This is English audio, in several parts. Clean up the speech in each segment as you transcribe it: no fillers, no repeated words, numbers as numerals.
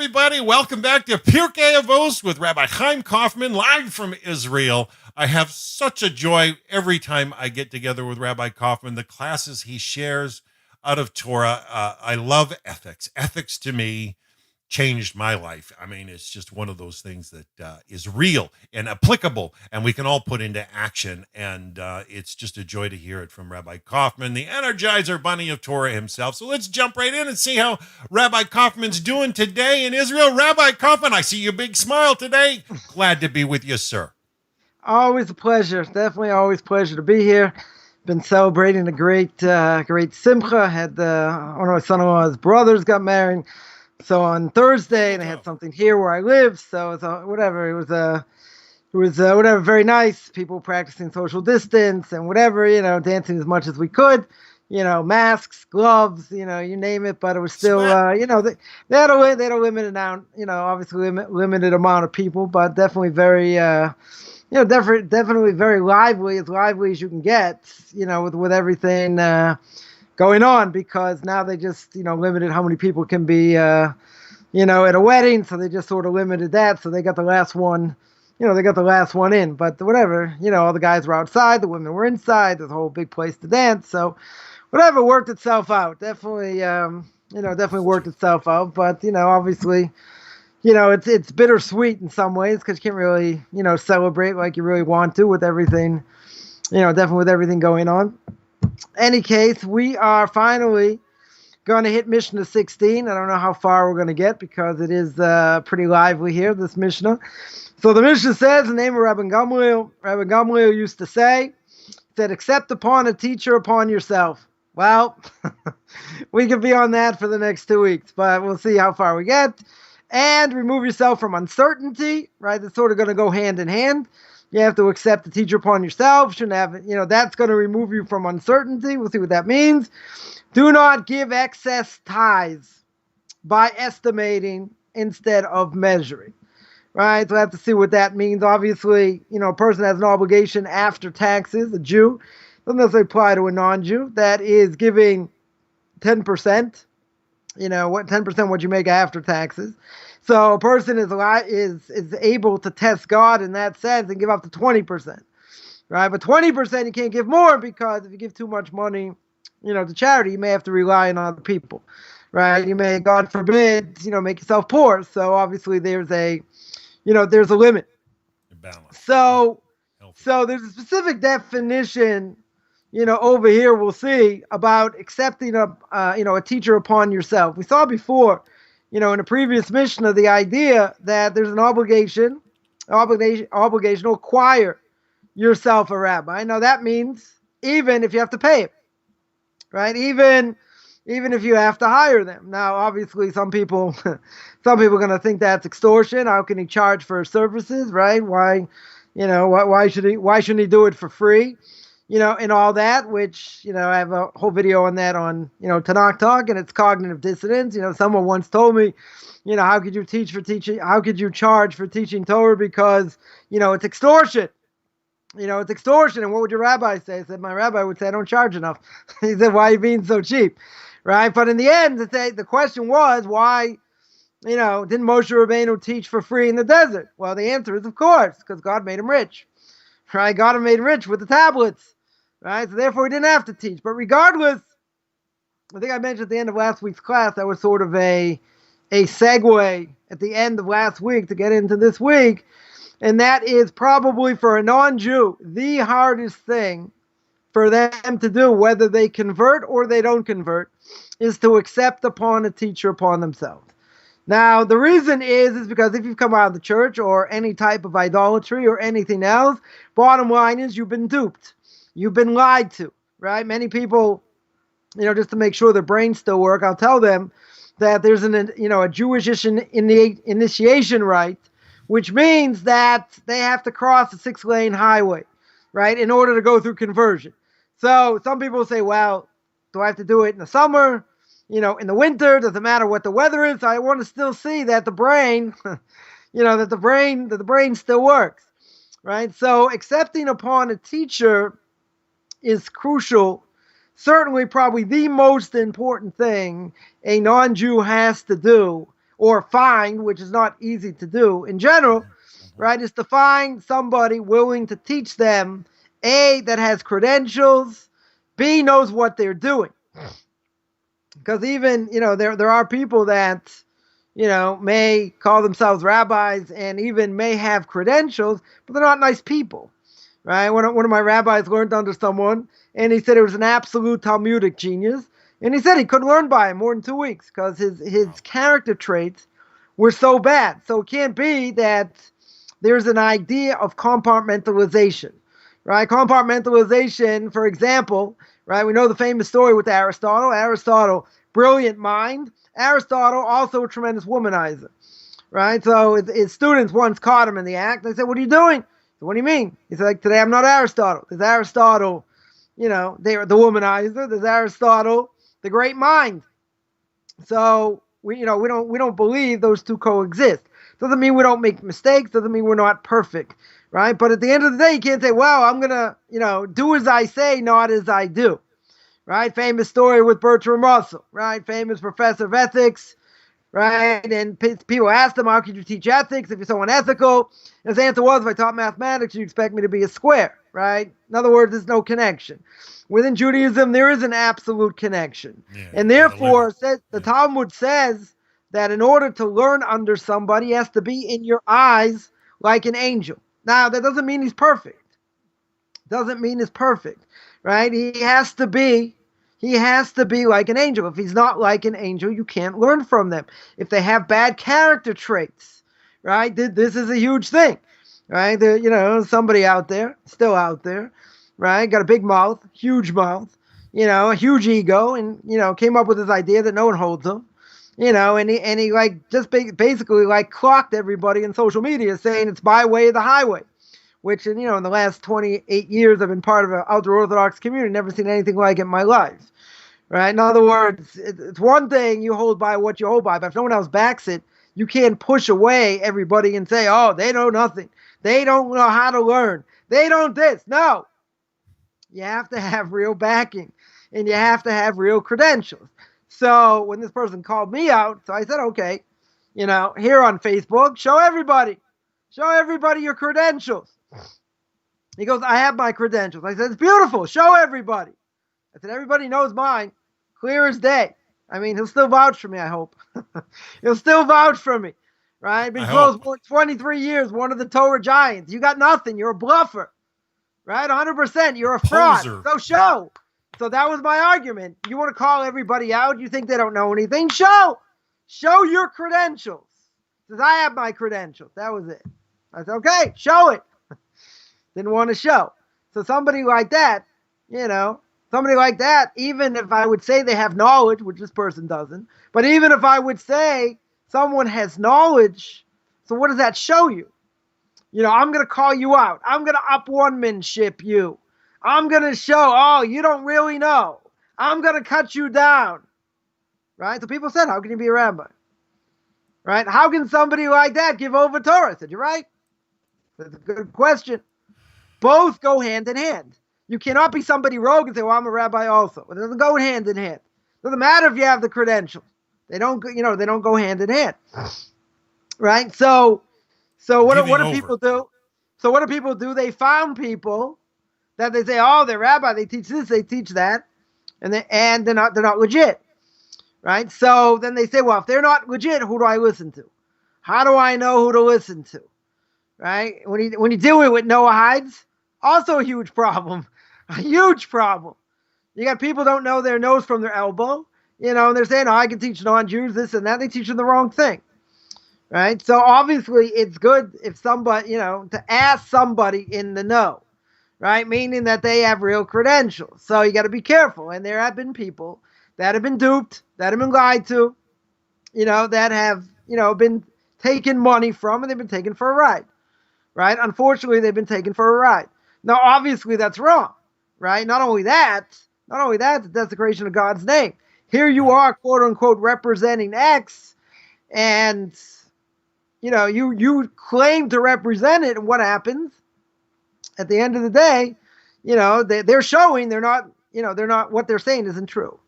everybody. Welcome back to Pirkei Avos with Rabbi Chaim Coffman, live from Israel. I have such a joy every time I get together with Rabbi Coffman. The classes he shares out of Torah. I love ethics. Ethics to me changed my life. I mean, it's just one of those things that is real and applicable, and we can all put into action. And it's just a joy to hear it from Rabbi Coffman, the Energizer Bunny of Torah himself. So let's jump right in and see how Rabbi Coffman's doing today in Israel. Rabbi Coffman, I see your big smile today. Glad to be with you, sir. Always a pleasure. Definitely always a pleasure to be here. Been celebrating a great simcha. Had one of my son-in-law's brothers got married. So on Thursday, and I had something here where I live. So it was whatever, very nice. People practicing social distance and whatever, dancing as much as we could. Masks, gloves, you name it. But it was still, they had a limited amount, obviously limited amount of people, but definitely very, definitely very lively as you can get, with everything going on, because now they just, limited how many people can be, at a wedding. So they just sort of limited that. So they got the last one, in, but whatever, all the guys were outside, the women were inside. There's a whole big place to dance. So whatever worked itself out. Definitely, definitely worked itself out. But, obviously, it's bittersweet in some ways, because you can't really, celebrate like you really want to with everything, definitely with everything going on. Any case, we are finally going to hit Mishnah 16. I don't know how far we're going to get, because it is pretty lively here, this Mishnah. So the Mishnah says, the name of Rabbi Gamliel used to say, that accept upon a teacher upon yourself. Well, we could be on that for the next 2 weeks, but we'll see how far we get. And remove yourself from uncertainty, right? That's sort of going to go hand in hand. You have to accept the teacher upon yourself. Shouldn't have, that's going to remove you from uncertainty. We'll see what that means. Do not give excess tithes by estimating instead of measuring, right? So I have to see what that means. Obviously, a person has an obligation after taxes, a Jew. Doesn't necessarily apply to a non-Jew. That is giving 10%, what 10% what you make after taxes. So a person is able to test God in that sense and give up to 20%, right? But 20% you can't give more, because if you give too much money, to charity, you may have to rely on other people, right? You may, God forbid, make yourself poor. So obviously there's a limit. Balance. So there's a specific definition, over here we'll see about accepting a teacher upon yourself. We saw before, in a previous Mishnah, the idea that there's an obligation to acquire yourself a rabbi. Now that means even if you have to pay it, right? Even if you have to hire them. Now, obviously, some people are going to think that's extortion. How can he charge for services, right? Why shouldn't he do it for free? And all that, which, I have a whole video on that on, Tanakh Talk, and it's cognitive dissonance. Someone once told me, how could you charge for teaching Torah, because, it's extortion. It's extortion. And what would your rabbi say? I said, my rabbi would say, I don't charge enough. He said, why are you being so cheap? Right? But in the end, the question was, why, didn't Moshe Rabbeinu teach for free in the desert? Well, the answer is, of course, because God made him rich. Right? God made him rich with the tablets. Right? So therefore, he didn't have to teach. But regardless, I think I mentioned at the end of last week's class, that was sort of a segue at the end of last week to get into this week. And that is probably, for a non-Jew, the hardest thing for them to do, whether they convert or they don't convert, is to accept upon a teacher upon themselves. Now, the reason is because if you've come out of the church or any type of idolatry or anything else, bottom line is you've been duped. You've been lied to, right? Many people, just to make sure their brains still work, I'll tell them that there's a Jewish initiation rite, which means that they have to cross a 6-lane highway, right, in order to go through conversion. So some people say, well, do I have to do it in the summer? In the winter? Doesn't matter what the weather is. I want to still see that the brain, that the brain still works, right? So accepting upon a teacher is crucial. Certainly, probably the most important thing a non-Jew has to do or find, which is not easy to do in general, right, is to find somebody willing to teach them, A, that has credentials, B, knows what they're doing. Because even, there are people that, may call themselves rabbis and even may have credentials, but they're not nice people, right? One of my rabbis learned under someone, and he said it was an absolute Talmudic genius. And he said he couldn't learn by him more than 2 weeks because his character traits were so bad. So it can't be that there's an idea of compartmentalization, right? Compartmentalization, for example, right? We know the famous story with Aristotle. Aristotle, brilliant mind. Aristotle, also a tremendous womanizer, right? So his students once caught him in the act. They said, "What are you doing?" So, "What do you mean?" He said, "Like, today I'm not Aristotle. There's Aristotle, they are the womanizer. There's Aristotle, the great mind." So we don't believe those two coexist. Doesn't mean we don't make mistakes. Doesn't mean we're not perfect, right? But at the end of the day, you can't say, "Well, I'm gonna, do as I say, not as I do." Right? Famous story with Bertrand Russell, right? Famous professor of ethics, right? And people asked him, "How could you teach ethics if you're so unethical?" And his answer was, "If I taught mathematics, you expect me to be a square," right? In other words, there's no connection. Within Judaism, there is an absolute connection. And therefore, the Talmud says that in order to learn under somebody, he has to be in your eyes like an angel. Now, that doesn't mean he's perfect. Doesn't mean he's perfect, right? He has to be like an angel. If he's not like an angel, you can't learn from them. If they have bad character traits, right? This is a huge thing, right? Somebody out there, still out there, right? Got a big mouth, huge mouth, a huge ego, and, came up with this idea that no one holds him, and he like just basically like clocked everybody in social media saying it's my way or the highway. Which, in the last 28 years, I've been part of an ultra-Orthodox community, never seen anything like it in my life, right? In other words, it's one thing you hold by what you hold by, but if no one else backs it, you can't push away everybody and say, "Oh, they know nothing. They don't know how to learn. They don't this." No. You have to have real backing, and you have to have real credentials. So when this person called me out, so I said, "Okay, here on Facebook, show everybody your credentials." He goes, "I have my credentials." I said, "It's beautiful. Show everybody." I said, "Everybody knows mine. Clear as day." I mean, he'll still vouch for me, I hope. He'll still vouch for me, right? Been close for 23 years, one of the Torah giants. You got nothing. You're a bluffer, right? 100%. You're a fraud. Poser. So show. So that was my argument. You want to call everybody out? You think they don't know anything? Show your credentials. He says, "I have my credentials." That was it. I said, "Okay, show it." Didn't want to show. So somebody like that, even if I would say they have knowledge, which this person doesn't, but even if I would say someone has knowledge, so what does that show you? I'm going to call you out. I'm going to up-one-manship you. I'm going to show, "Oh, you don't really know. I'm going to cut you down." Right? So people said, "How can you be a rabbi?" Right? "How can somebody like that give over Torah?" I said, "You're right. That's a good question." Both go hand in hand. You cannot be somebody rogue and say, "Well, I'm a rabbi also." It doesn't go hand in hand. It doesn't matter if you have the credentials. They don't go hand in hand. Right? So what do people do? So what do people do? They found people that they say, "Oh, they're rabbi, they teach this, they teach that," and they're not legit. Right? So then they say, "Well, if they're not legit, who do I listen to? How do I know who to listen to?" Right? When you deal with Noah Hides, also a huge problem. A huge problem. You got people don't know their nose from their elbow, and they're saying, "Oh, I can teach non-Jews this and that." They teach them the wrong thing. Right? So obviously it's good if somebody, to ask somebody in the know, right? Meaning that they have real credentials. So you got to be careful. And there have been people that have been duped, that have been lied to, that have, been taken money from, and they've been taken for a ride. Right? Unfortunately, they've been taken for a ride. Now, obviously, that's wrong, right? Not only that, it's desecration of God's name. Here you are, quote unquote, representing X, and you claim to represent it, and what happens? At the end of the day, they're showing they're not what they're saying isn't true,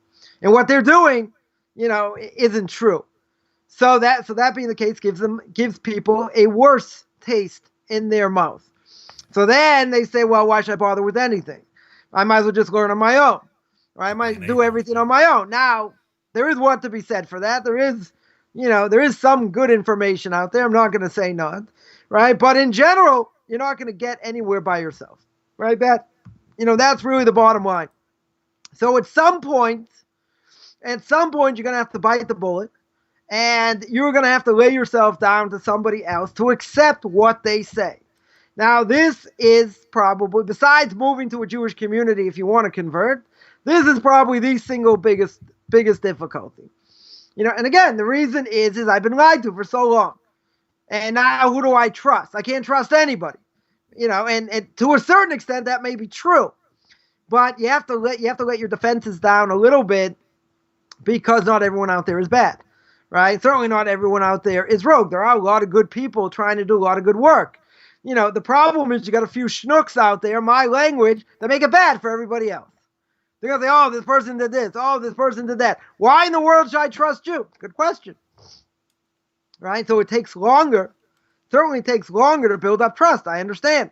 and what they're doing, isn't true. So that being the case gives people a worse taste in their mouth. So then they say, well, why should I bother with anything? I might as well just learn on my own. Or I might do everything on my own. Now, there is what to be said for that. There is some good information out there. I'm not going to say not, right? But in general, you're not going to get anywhere by yourself, right? That's really the bottom line. So at some point, you're going to have to bite the bullet, and you're going to have to lay yourself down to somebody else to accept what they say. Now, this is probably, besides moving to a Jewish community if you want to convert, this is probably the single biggest difficulty. And again, the reason is I've been lied to for so long. And now who do I trust? I can't trust anybody. And to a certain extent that may be true. But you have to let your defenses down a little bit, because not everyone out there is bad. Right? Certainly not everyone out there is rogue. There are a lot of good people trying to do a lot of good work. The problem is you got a few schnooks out there, my language, that make it bad for everybody else. They're going to say, oh, this person did this. Oh, this person did that. Why in the world should I trust you? Good question. Right? So it takes longer. Certainly takes longer to build up trust. I understand.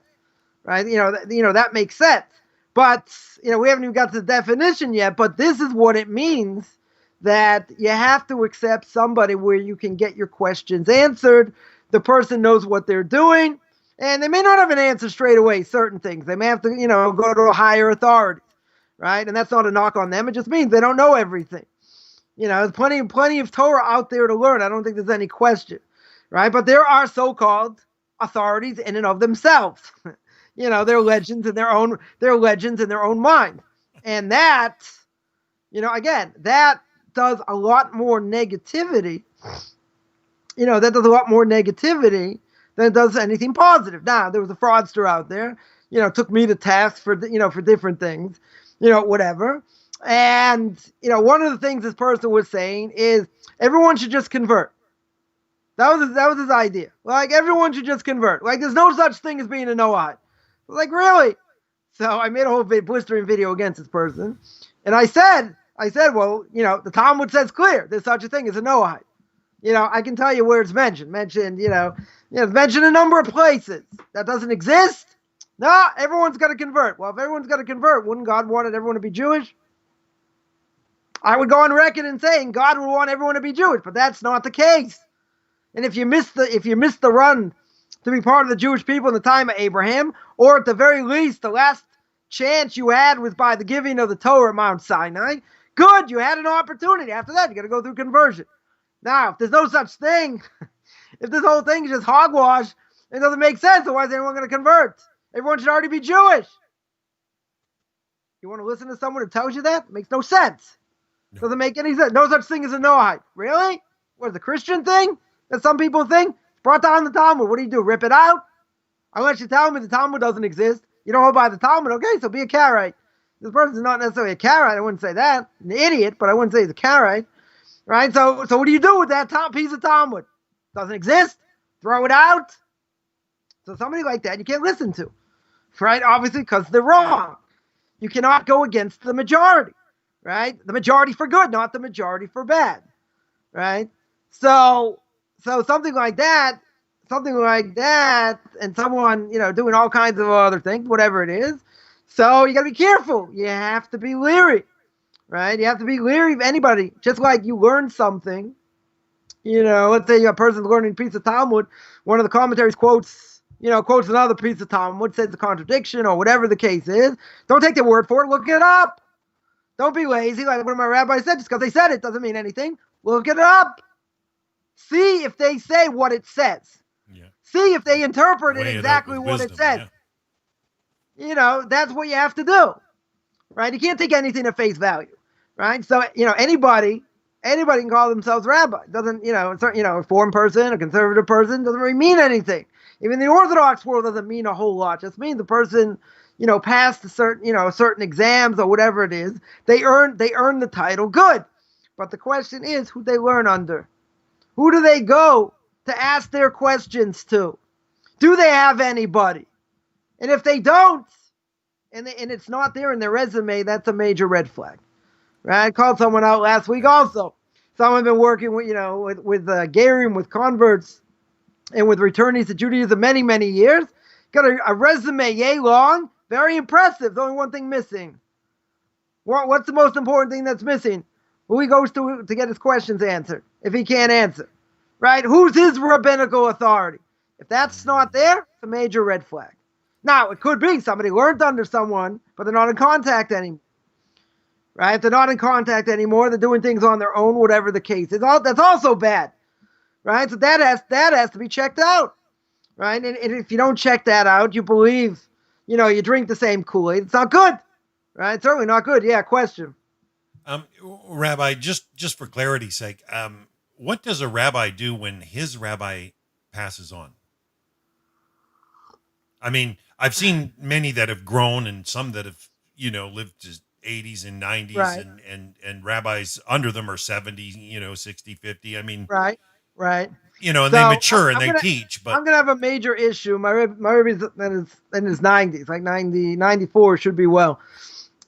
Right? That makes sense. But, we haven't even got to the definition yet, but this is what it means, that you have to accept somebody where you can get your questions answered. The person knows what they're doing, and they may not have an answer straight away, certain things. They may have to, go to a higher authority, right? And that's not a knock on them. It just means they don't know everything. There's plenty of Torah out there to learn. I don't think there's any question, right? But there are so-called authorities in and of themselves. They're legends in their own mind. And that, again, that does a lot more negativity. That does a lot more negativity than it does anything positive. Now, there was a fraudster out there, took me to task for different things, whatever. And, one of the things this person was saying is everyone should just convert. That was his idea. Like, everyone should just convert. Like, there's no such thing as being a Noahide. Like, really? So I made a whole blistering video against this person. And I said, well, the Talmud says clear. There's such a thing as a Noahide. I can tell you where it's mentioned. It's mentioned a number of places. That doesn't exist? No, everyone's got to convert. Well, if everyone's got to convert, wouldn't God want everyone to be Jewish? I would go on record in saying God would want everyone to be Jewish, but that's not the case. And if you miss the run to be part of the Jewish people in the time of Abraham, or at the very least, the last chance you had was by the giving of the Torah at Mount Sinai, good, you had an opportunity. After that, you got to go through conversion. Now, if there's no such thing, if this whole thing is just hogwash, it doesn't make sense. So why is anyone going to convert? Everyone should already be Jewish. You want to listen to someone who tells you that? It makes no sense. No. Doesn't make any sense. No such thing as a Noahide. Really? What is the Christian thing that some people think? It's brought down the Talmud. What do? Rip it out? Unless you tell me the Talmud doesn't exist. You don't hold by the Talmud. Okay, so be a Karaite. This person's not necessarily a Karaite. I wouldn't say that. An idiot, but I wouldn't say he's a Karaite. Right? So what do you do with that piece of Talmud? Doesn't exist? Throw it out? So somebody like that you can't listen to. Right? Obviously, because they're wrong. You cannot go against the majority. Right? The majority for good, not the majority for bad. Right? So something like that, and someone, doing all kinds of other things, whatever it is. So you got to be careful. You have to be leery. Right? You have to be leery of anybody. Just like you learn something, let's say a person's learning a piece of Talmud, one of the commentaries quotes another piece of Talmud, says a contradiction or whatever the case is. Don't take their word for it. Look it up. Don't be lazy. Like one of my rabbis said, just because they said it doesn't mean anything. Look it up. See if they say what it says. Yeah. See if they interpret it exactly what it says. Yeah. That's what you have to do. Right? You can't take anything at face value. Right? So, anybody can call themselves rabbi. It doesn't, a Reformed person, a conservative person, doesn't really mean anything. Even the Orthodox world doesn't mean a whole lot. Just means the person, passed certain exams or whatever it is. They earn the title. Good. But the question is who they learn under. Who do they go to ask their questions to? Do they have anybody? And if they don't, and it's not there in their resume, that's a major red flag. Right? I called someone out last week also. Some have been working with, with Gerim, with converts, and with returnees to Judaism many, many years. Got a resume yay long, very impressive. There's only one thing missing. What's the most important thing that's missing? Who he goes to get his questions answered if he can't answer, right? Who's his rabbinical authority? If that's not there, it's a major red flag. Now, it could be somebody learned under someone, but they're not in contact anymore, right? If they're not in contact anymore, they're doing things on their own, whatever the case is. That's also bad, right? So that has to be checked out, right? And if you don't check that out, you believe, you drink the same Kool-Aid. It's not good, right? Certainly not good. Yeah, question. Rabbi, just for clarity's sake, what does a rabbi do when his rabbi passes on? I mean, I've seen many that have grown and some that have, lived to 80s and 90s, right. and rabbis under them are 70, 60, 50. I mean, right. And so they mature and they teach. But I'm going to have a major issue. My Rebbe's in his 90s, like 90, 94 should be well.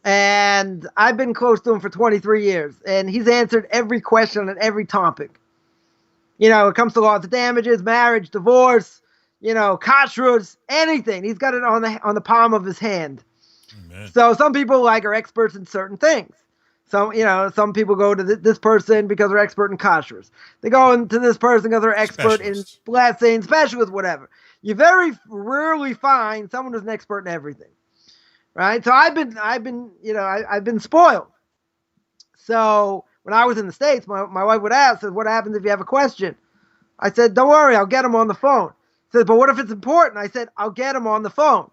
And I've been close to him for 23 years, and he's answered every question on every topic. It comes to laws of damages, marriage, divorce, kashrus, anything. He's got it on the palm of his hand. Amen. So some people are experts in certain things. Some people go to this person because they're expert in kashrus. They go into this person because they're expert in blessing, specialist, whatever. You very rarely find someone who's an expert in everything. Right. So I've been spoiled. So when I was in the States, my wife would ask, what happens if you have a question? I said, don't worry, I'll get him on the phone. She said, but what if it's important? I said, I'll get him on the phone.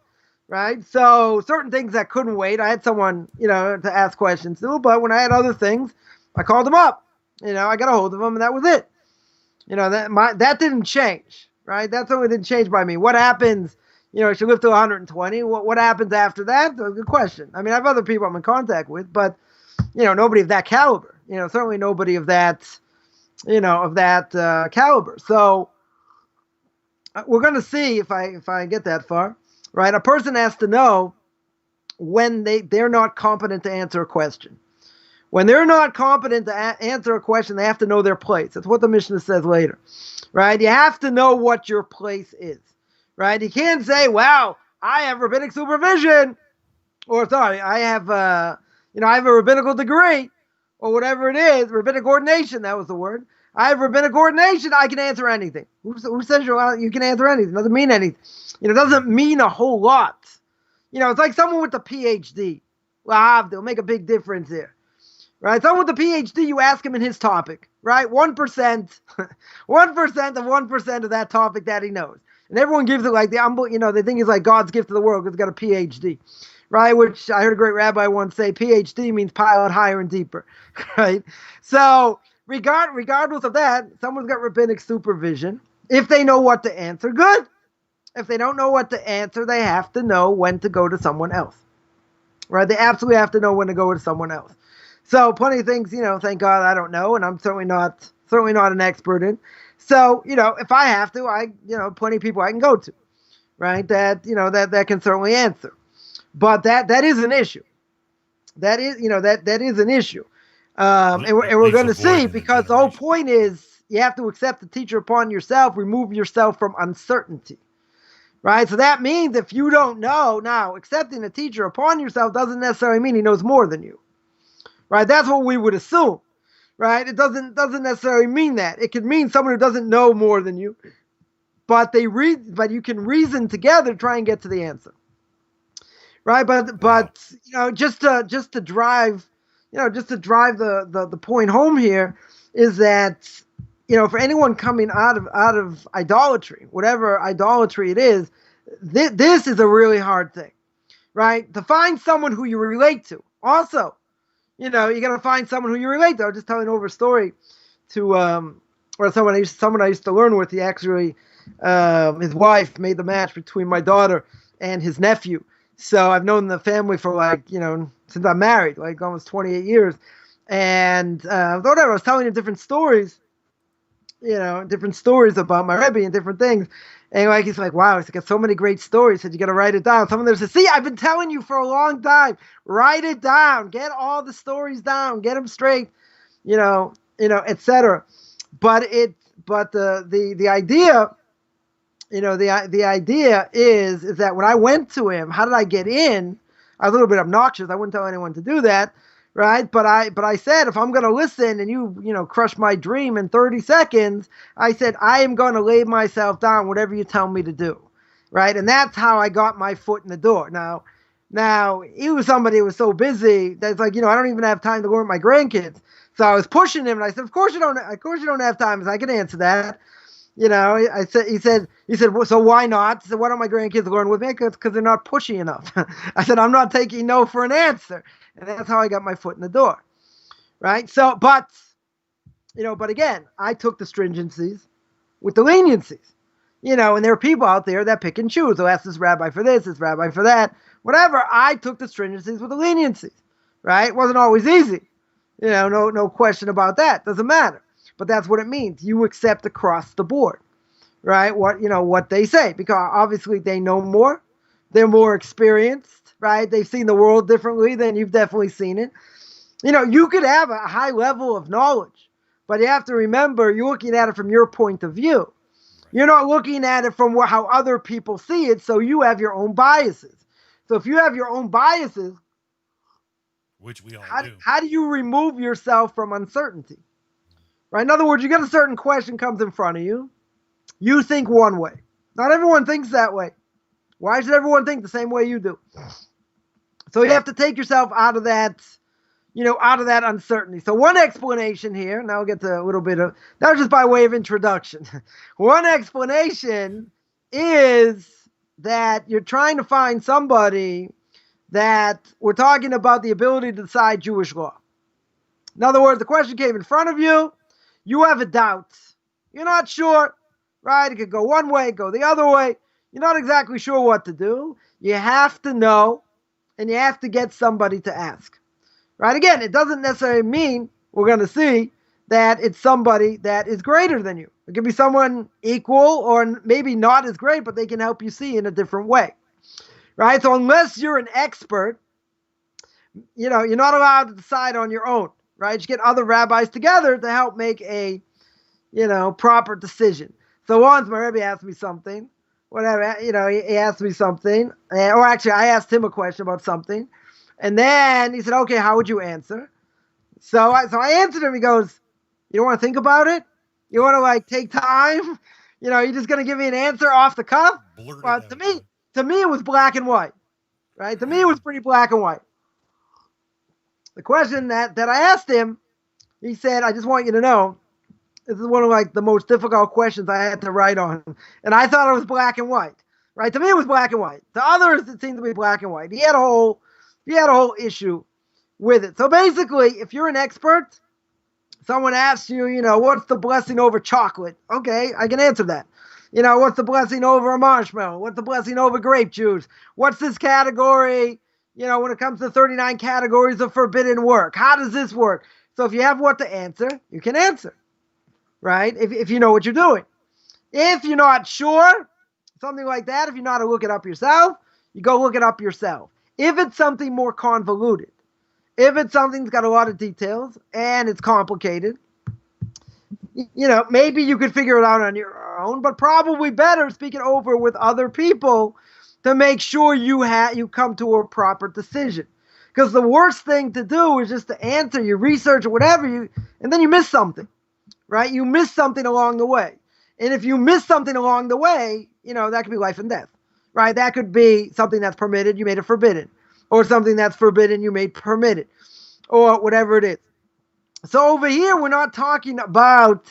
Right. So certain things that couldn't wait, I had someone, to ask questions to, but when I had other things, I called him up. I got a hold of him and that was it. That didn't change. Right. That certainly didn't change by me. What happens? She lived to 120. What happens after that? That's a good question. I mean, I have other people I'm in contact with, but, nobody of that caliber. Certainly nobody of that, caliber. So we're going to see if I get that far, right? A person has to know when they're not competent to answer a question. When they're not competent to answer a question, they have to know their place. That's what the Mishnah says later, right? You have to know what your place is. Right? You can't say, well, I have rabbinic supervision, or I have I have a rabbinical degree, or whatever it is, rabbinic ordination, that was the word. I have rabbinic ordination, I can answer anything. Who says you can answer anything? It doesn't mean anything. It doesn't mean a whole lot. It's like someone with a PhD. They'll make a big difference here. Right? Someone with a PhD, you ask him in his topic, right? 1%, 1% of 1% of that topic that he knows. And everyone gives it like the humble, they think it's like God's gift to the world because he's got a PhD, right? Which I heard a great rabbi once say, PhD means pilot higher and deeper, right? So regardless of that, someone's got rabbinic supervision. If they know what to answer, good. If they don't know what to answer, they have to know when to go to someone else, right? They absolutely have to know when to go to someone else. So plenty of things, thank God I don't know, and I'm certainly not an expert in. So, if I have to, plenty of people I can go to, right? That can certainly answer. But that is an issue. That is an issue. And we're going to see, because the whole point is you have to accept the teacher upon yourself, remove yourself from uncertainty, right? So that means if you don't know, now accepting the teacher upon yourself doesn't necessarily mean he knows more than you, right? That's what we would assume. Right? It doesn't necessarily mean that. It could mean someone who doesn't know more than you, but but you can reason together to try and get to the answer. Right? But just to drive the point home here is that for anyone coming out of idolatry, whatever idolatry it is, this is a really hard thing. Right? To find someone who you relate to. Also, you got to find someone who you relate to. I was just telling over a story to someone I used to learn with. He actually, his wife made the match between my daughter and his nephew. So I've known the family for since I'm married, like almost 28 years. And whatever, I was telling him different stories, about my Rebbe and different things. And he's like, wow, he's got so many great stories. He said, you got to write it down. Someone there said, see, I've been telling you for a long time. Write it down. Get all the stories down. Get them straight. etc. But the idea, the idea is that when I went to him, how did I get in? I was a little bit obnoxious. I wouldn't tell anyone to do that, right? But I said, if I'm going to listen and you crush my dream in 30 seconds, I said, I am going to lay myself down, whatever you tell me to do, right? And that's how I got my foot in the door. Now he was somebody who was so busy that's like, I don't even have time to go with my grandkids. So I was pushing him, and I said, of course you don't have time. I said, I can answer that. He said, well, so why not? I said, why don't my grandkids learn with me? Because they're not pushy enough. I said, I'm not taking no for an answer. And that's how I got my foot in the door. Right. So, but again, I took the stringencies with the leniencies, and there are people out there that pick and choose. They'll ask this rabbi for this rabbi for that, whatever. I took the stringencies with the leniencies, right? It wasn't always easy. No question about that. Doesn't matter. But that's what it means. You accept across the board, right? What they say, because obviously they know more. They're more experienced, right? They've seen the world differently than you've definitely seen it. You could have a high level of knowledge, but you have to remember you're looking at it from your point of view. You're not looking at it from how other people see it, so you have your own biases. So if you have your own biases, which we all do, how do you remove yourself from uncertainty? Right? In other words, you get a certain question comes in front of you. You think one way. Not everyone thinks that way. Why should everyone think the same way you do? So you have to take yourself out of that, uncertainty. So one explanation here, now I'll get to a little bit of, that was just by way of introduction. One explanation is that you're trying to find somebody that we're talking about the ability to decide Jewish law. In other words, the question came in front of you. You have a doubt. You're not sure, right? It could go one way, go the other way. You're not exactly sure what to do. You have to know, and you have to get somebody to ask, right? Again, it doesn't necessarily mean, we're going to see, that it's somebody that is greater than you. It could be someone equal or maybe not as great, but they can help you see in a different way, right? So unless you're an expert, you're not allowed to decide on your own. Right, you get other rabbis together to help make a, proper decision. So once my rabbi asked me something, whatever, he asked me something, or actually I asked him a question about something, and then he said, "Okay, how would you answer?" So I answered him. He goes, "You don't want to think about it? You want to take time? You're just going to give me an answer off the cuff?" Well, to me, it was black and white, right? To me, it was pretty black and white. The question that I asked him, he said, "I just want you to know, this is one of the most difficult questions I had to write on." And I thought it was black and white, right? To me, it was black and white. To others, it seemed to be black and white. He had a whole issue with it. So basically, if you're an expert, someone asks you, what's the blessing over chocolate? Okay, I can answer that. What's the blessing over a marshmallow? What's the blessing over grape juice? What's this category? When it comes to 39 categories of forbidden work, how does this work? So if you have what to answer, you can answer, right? If you know what you're doing. If you're not sure, something like that, if you know how to look it up yourself, you go look it up yourself. If it's something more convoluted, if it's something that's got a lot of details and it's complicated, maybe you could figure it out on your own, but probably better speak it over with other people to make sure you come to a proper decision. Because the worst thing to do is just to answer, you research or whatever, and then you miss something, right? You miss something along the way. And if you miss something along the way, that could be life and death, right? That could be something that's permitted, you made it forbidden. Or something that's forbidden, you made permitted. Or whatever it is. So over here, we're not talking about,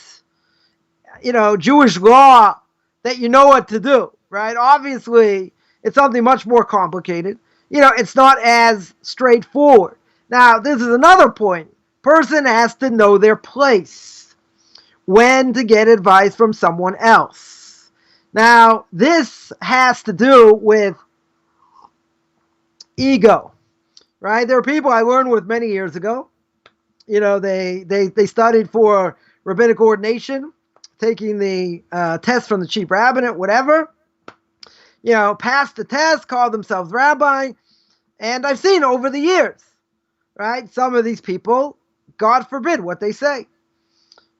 Jewish law that you know what to do, right? Obviously, it's something much more complicated. It's not as straightforward. Now, this is another point. Person has to know their place. When to get advice from someone else. Now, this has to do with ego, right? There are people I learned with many years ago. They studied for rabbinic ordination, taking the test from the chief rabbinate, whatever. Passed the test, called themselves rabbi. And I've seen over the years, right, some of these people, God forbid what they say.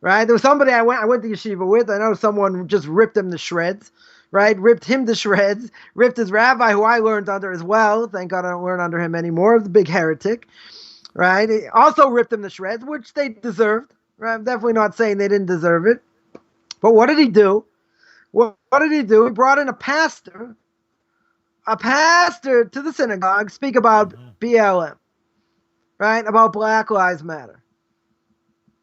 right? There was somebody I went to yeshiva with. I know someone just ripped him to shreds, right? Ripped him to shreds. Ripped his rabbi, who I learned under as well. Thank God I don't learn under him anymore. He's a big heretic, right? He also ripped him to shreds, which they deserved. Right? I'm definitely not saying they didn't deserve it. But what did he do? What did he do? He brought in a pastor to the synagogue, speak about BLM, right? About Black Lives Matter.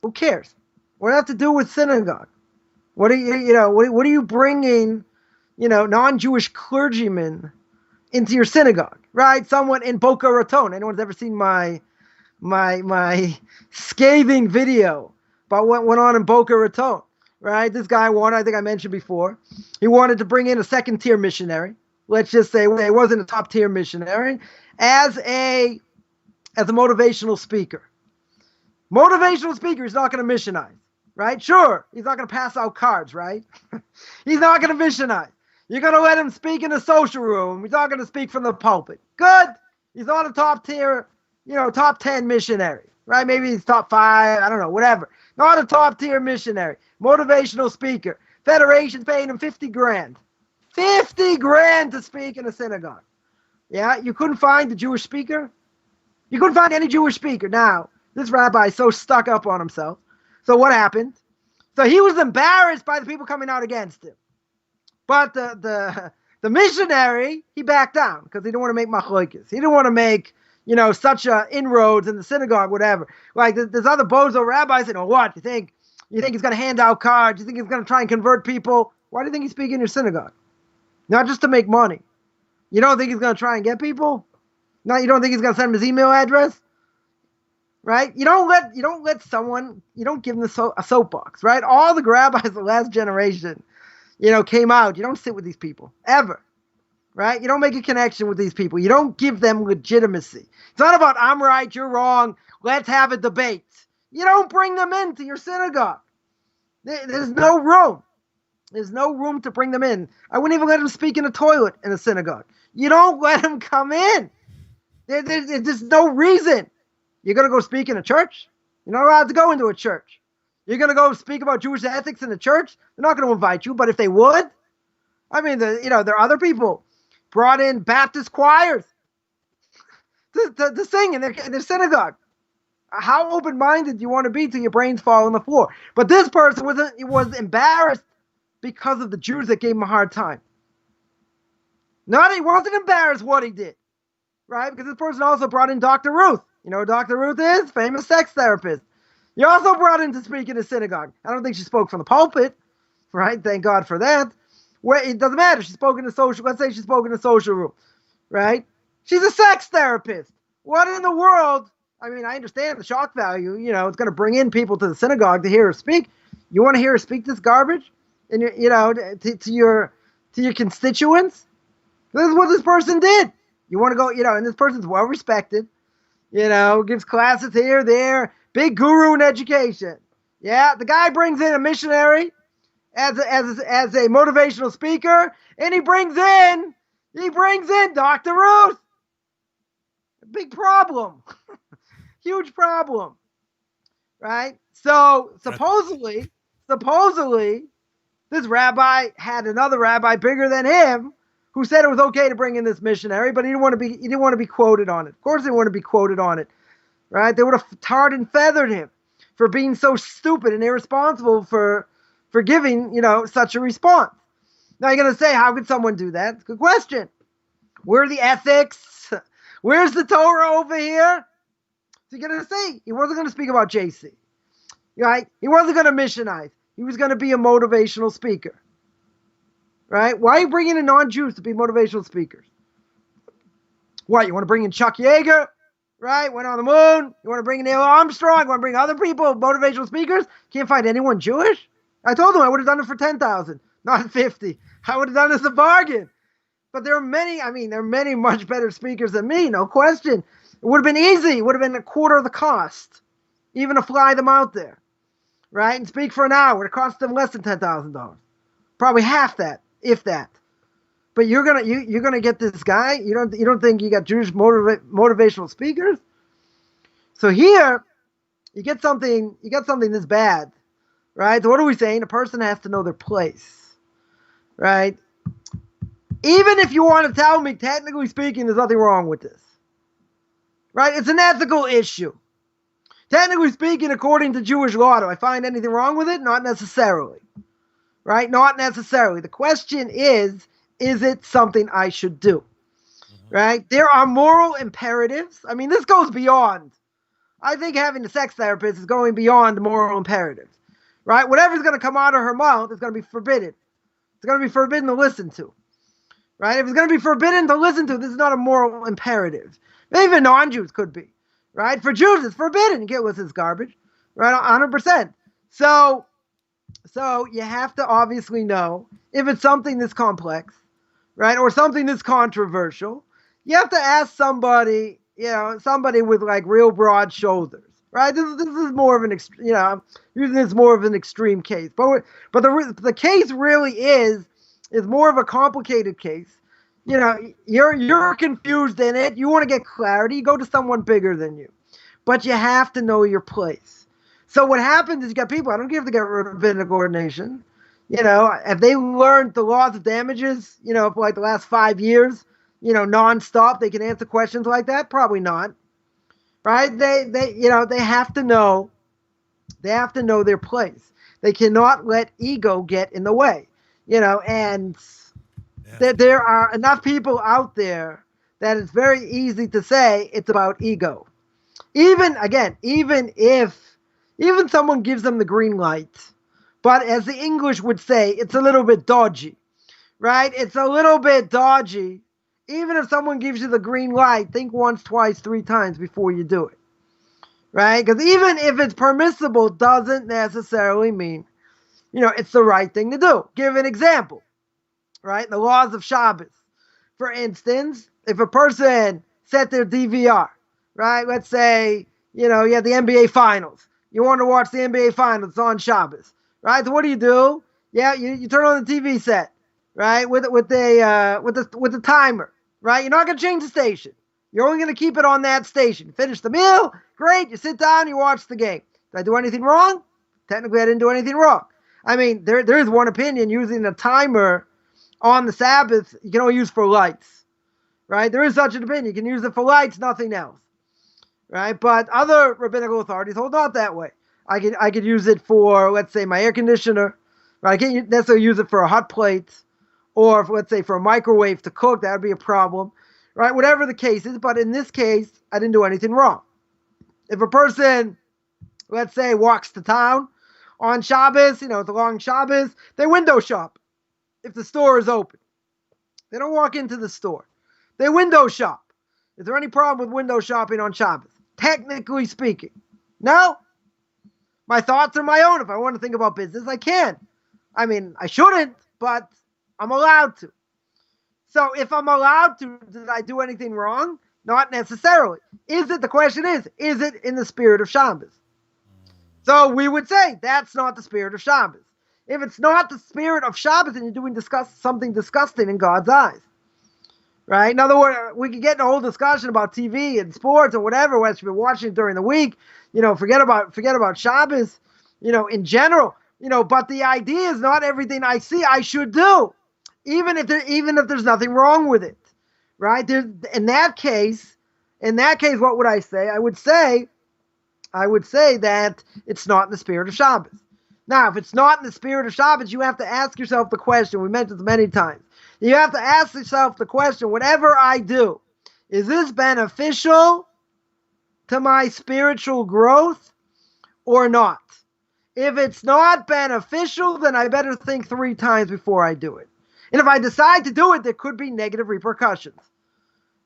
Who cares? What does it have to do with synagogue? What are you bringing, non-Jewish clergymen into your synagogue, right? Someone in Boca Raton. Anyone's ever seen my scathing video about what went on in Boca Raton, right? This guy I think I mentioned before, he wanted to bring in a second-tier missionary. Let's just say he wasn't a top-tier missionary as a motivational speaker. Motivational speaker is not going to missionize, right? Sure, he's not going to pass out cards, right? He's not going to missionize. You're going to let him speak in a social room. He's not going to speak from the pulpit. Good. He's not a top-tier, top 10 missionary, right? Maybe he's top 5, I don't know, whatever. Not a top-tier missionary. Motivational speaker. Federation's paying him $50,000. $50,000 to speak in a synagogue. Yeah, you couldn't find the Jewish speaker? You couldn't find any Jewish speaker. Now, this rabbi is so stuck up on himself. So what happened? So he was embarrassed by the people coming out against him. But the missionary, he backed down because he didn't want to make machlokes. He didn't want to make, such inroads in the synagogue, whatever. Like there's other bozo rabbis saying, what? You think he's going to hand out cards? You think he's going to try and convert people? Why do you think he's speaking in your synagogue? Not just to make money. You don't think he's going to try and get people? No, you don't think he's going to send him his email address? Right? You don't give them a soapbox, right? All the rabbis of the last generation, came out. You don't sit with these people, ever. Right? You don't make a connection with these people. You don't give them legitimacy. It's not about, I'm right, you're wrong, let's have a debate. You don't bring them into your synagogue. There's no room. There's no room to bring them in. I wouldn't even let them speak in a toilet in a synagogue. You don't let them come in. There's no reason. You're going to go speak in a church? You're not allowed to go into a church. You're going to go speak about Jewish ethics in a church? They're not going to invite you, but if they would, I mean, there are other people brought in Baptist choirs to sing in their synagogue. How open-minded do you want to be till your brains fall on the floor? But this person was embarrassed because of the Jews that gave him a hard time. He wasn't embarrassed what he did, right? Because this person also brought in Dr. Ruth. You know who Dr. Ruth is? Famous sex therapist. You also brought in to speak in a synagogue. I don't think she spoke from the pulpit, right? Thank God for that. It doesn't matter. She spoke in a social, let's say she spoke in a social room, right? She's a sex therapist. What in the world? I mean, I understand the shock value. It's going to bring in people to the synagogue to hear her speak. You want to hear her speak this garbage? And to your constituents? This is what this person did. You want to go, and this person's well respected. Gives classes here, there, big guru in education. Yeah, the guy brings in a missionary as a motivational speaker, and he brings in Dr. Ruth. Big problem. Huge problem. Right? So supposedly, this rabbi had another rabbi bigger than him who said it was okay to bring in this missionary, but he didn't want to be quoted on it. Of course, he didn't want to be quoted on it, right? They would have tarred and feathered him for being so stupid and irresponsible for giving, such a response. Now you're going to say, how could someone do that? It's a good question. Where are the ethics? Where's the Torah over here? So you're going to say he wasn't going to speak about JC, right? He wasn't going to missionize. He was going to be a motivational speaker. Right? Why are you bringing in non-Jews to be motivational speakers? What, you want to bring in Chuck Yeager? Right? Went on the moon? You want to bring in Neil Armstrong? You want to bring other people, motivational speakers? Can't find anyone Jewish? I told them I would have done it for 10,000, not 50. I would have done this a bargain. But there are many much better speakers than me, no question. It would have been easy. It would have been a quarter of the cost, even to fly them out there. Right? And speak for an hour. It cost them less than $10,000. Probably half that. If that, but you're gonna get this guy. You don't think you got Jewish motivational speakers? So here, you get something this bad, right? So what are we saying? A person has to know their place, right? Even if you want to tell me, technically speaking, there's nothing wrong with this, right? It's an ethical issue. Technically speaking, according to Jewish law, do I find anything wrong with it? Not necessarily, right? Not necessarily. The question is it something I should do, right? There are moral imperatives. I mean, this goes beyond. I think having a sex therapist is going beyond moral imperatives, right? Whatever's going to come out of her mouth is going to be forbidden. It's going to be forbidden to listen to, right? If it's going to be forbidden to listen to, this is not a moral imperative. Even non-Jews could be, right? For Jews, it's forbidden. You can't listen to this garbage, right? 100%. So you have to obviously know if it's something this complex, right? Or something that's controversial. You have to ask somebody, somebody with like real broad shoulders, right? This is more of an, I'm using this more of an extreme case, but the case really is more of a complicated case. You're confused in it. You want to get clarity. You go to someone bigger than you, but you have to know your place. So what happens is you got people. I don't care if they get rabbinic ordination. Have they learned the laws of damages? For like the last 5 years. Nonstop, they can answer questions like that? Probably not, right? They have to know their place. They cannot let ego get in the way, and there are enough people out there that it's very easy to say it's about ego. Even someone gives them the green light, but as the English would say, it's a little bit dodgy, right? It's a little bit dodgy. Even if someone gives you the green light, think once, twice, 3 times before you do it, right? Because even if it's permissible, doesn't necessarily mean, it's the right thing to do. Give an example, right? The laws of Shabbos. For instance, if a person set their DVR, right? Let's say, you have the NBA Finals. You want to watch the NBA Finals on Shabbos, right? So what do? Yeah, you turn on the TV set, right? With the timer. Right? You're not going to change the station. You're only going to keep it on that station. Finish the meal. Great. You sit down, you watch the game. Did I do anything wrong? Technically, I didn't do anything wrong. I mean, there is one opinion using a timer on the Sabbath, you can only use for lights. Right? There is such an opinion. You can use it for lights, nothing else. Right? But other rabbinical authorities hold not that way. I could use it for, let's say, my air conditioner. Right? I can't necessarily use it for a hot plate. Or let's say for a microwave to cook, that would be a problem, right? Whatever the case is, but in this case, I didn't do anything wrong. If a person, let's say, walks to town on Shabbos, it's a long Shabbos, they window shop if the store is open. They don't walk into the store. They window shop. Is there any problem with window shopping on Shabbos? Technically speaking. No. My thoughts are my own. If I want to think about business, I can. I mean, I shouldn't, but I'm allowed to. So if I'm allowed to, did I do anything wrong? Not necessarily. The question is it in the spirit of Shabbos? So we would say that's not the spirit of Shabbos. If it's not the spirit of Shabbos, then you're doing something disgusting in God's eyes. Right? In other words, we could get in a whole discussion about TV and sports or whatever, whether you've been watching it during the week, forget about Shabbos, in general, but the idea is not everything I see I should do. Even if there's nothing wrong with it, right? In that case, what would I say? I would say that it's not in the spirit of Shabbos. Now, if it's not in the spirit of Shabbos, you have to ask yourself the question. We mentioned this many times. You have to ask yourself the question: whatever I do, is this beneficial to my spiritual growth or not? If it's not beneficial, then I better think 3 times before I do it. And if I decide to do it, there could be negative repercussions,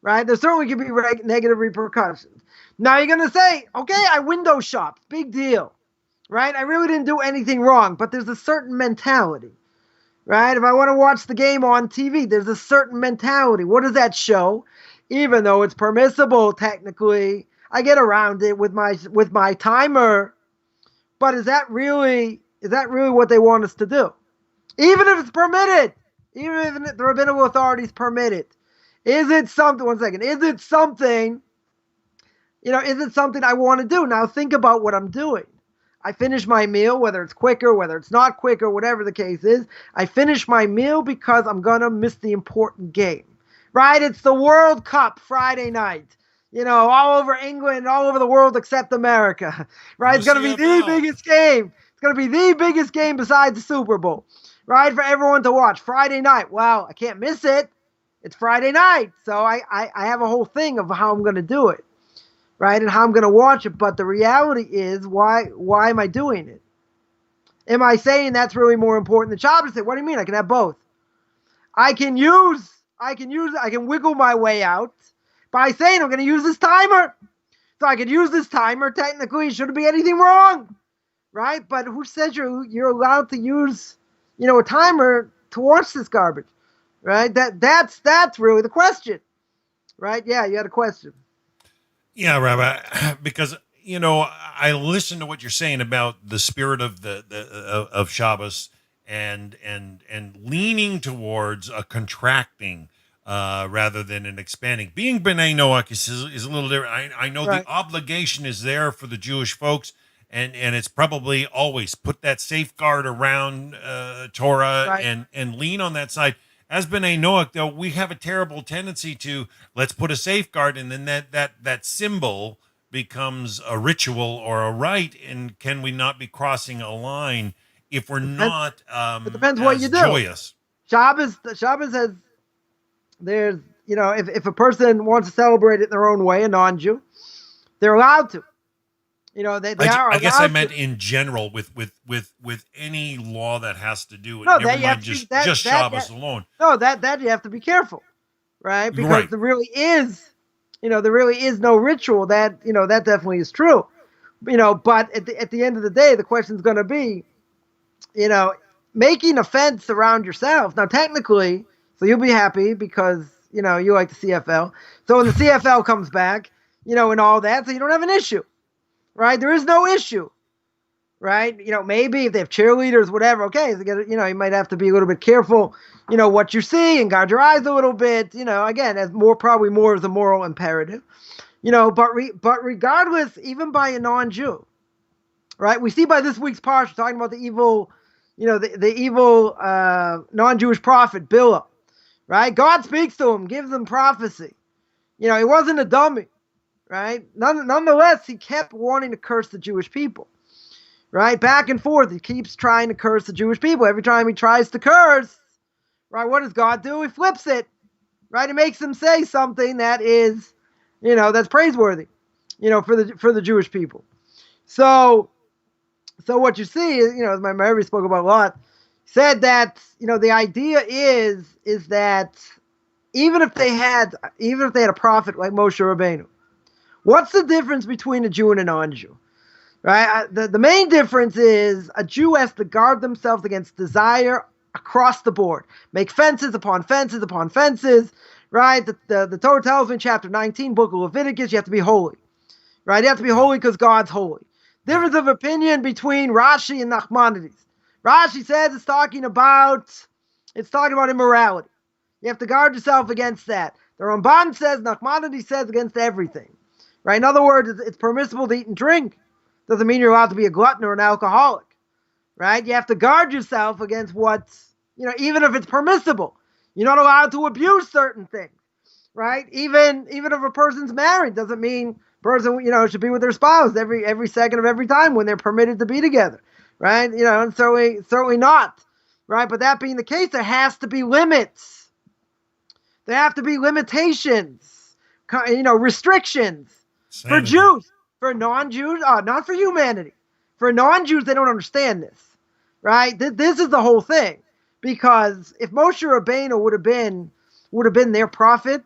right? There certainly could be negative repercussions. Now you're going to say, okay, I window shopped. Big deal, right? I really didn't do anything wrong, but there's a certain mentality, right? If I want to watch the game on TV, there's a certain mentality. What does that show? Even though it's permissible, technically, I get around it with my timer. But is that really what they want us to do? Even if it's permitted. Even if the rabbinical authorities permit it, is it something? One second. Is it something I want to do? Now think about what I'm doing. I finish my meal, whether it's quicker, whether it's not quicker, whatever the case is. I finish my meal because I'm going to miss the important game, right? It's the World Cup Friday night, all over England, all over the world except America, right? It's going to be the biggest game. It's going to be the biggest game besides the Super Bowl, right? For everyone to watch Friday night. Well, I can't miss it. It's Friday night. So I have a whole thing of how I'm going to do it. Right, and how I'm going to watch it, but the reality is, why am I doing it? Am I saying that's really more important than Shabbos? What do you mean? I can have both. I can wiggle my way out by saying I'm going to use this timer. So I could use this timer. Technically, it shouldn't be anything wrong, right? But who says you're allowed to use, a timer to watch this garbage, right? That's really the question, right? Yeah, you had a question. Yeah, Rabbi, because I listen to what you're saying about the spirit of of Shabbos and leaning towards a contracting rather than an expanding. Being B'nai Noach is a little different. I know right. The obligation is there for the Jewish folks, and it's probably always put that safeguard around Torah right. and lean on that side. As B'nai Noach, though, we have a terrible tendency to let's put a safeguard, and then that symbol becomes a ritual or a rite. And can we not be crossing a line if we're not? It depends what you do. Joyous. Shabbos has there's if a person wants to celebrate it in their own way, a non-Jew, they're allowed to. I guess I meant in general with any law that has to do with never mind just Shabbos alone. No, that you have to be careful, right? Because there really is no ritual. That definitely is true. But at the end of the day, the question is going to be, making a fence around yourself. Now, technically, so you'll be happy because you like the CFL. So when the CFL comes back, and all that, so you don't have an issue. Right, there is no issue, right? Maybe if they have cheerleaders, whatever. Okay, so you might have to be a little bit careful, what you see and guard your eyes a little bit. Again, as probably more as a moral imperative, But regardless, even by a non-Jew, right? We see by this week's parsha talking about the evil, the evil non-Jewish prophet Bilam, right? God speaks to him, gives him prophecy. He wasn't a dummy. Right? Nonetheless, he kept wanting to curse the Jewish people. Right? Back and forth. He keeps trying to curse the Jewish people. Every time he tries to curse, right, what does God do? He flips it. Right? He makes them say something that is, that's praiseworthy, for the Jewish people. So what you see is, as my Rebbe spoke about a lot, said that, the idea is that even if they had a prophet like Moshe Rabbeinu, what's the difference between a Jew and a non-Jew? Right? The main difference is a Jew has to guard themselves against desire across the board. Make fences upon fences upon fences. Right? The Torah tells me in chapter 19, book of Leviticus, you have to be holy. Right? You have to be holy because God's holy. Difference of opinion between Rashi and Nachmanides. Rashi says it's talking about immorality. You have to guard yourself against that. The Ramban says, Nachmanides says against everything. Right? In other words, it's permissible to eat and drink. Doesn't mean you're allowed to be a glutton or an alcoholic. Right? You have to guard yourself against what's, even if it's permissible. You're not allowed to abuse certain things. Right? Even if a person's married, doesn't mean person, should be with their spouse every second of every time when they're permitted to be together. Right? And certainly not. Right? But that being the case, there has to be limits. There have to be limitations. Restrictions. For Jews, for non-Jews, not for humanity. For non-Jews, they don't understand this, right? This is the whole thing. Because if Moshe Rabbeinu would have been their prophet,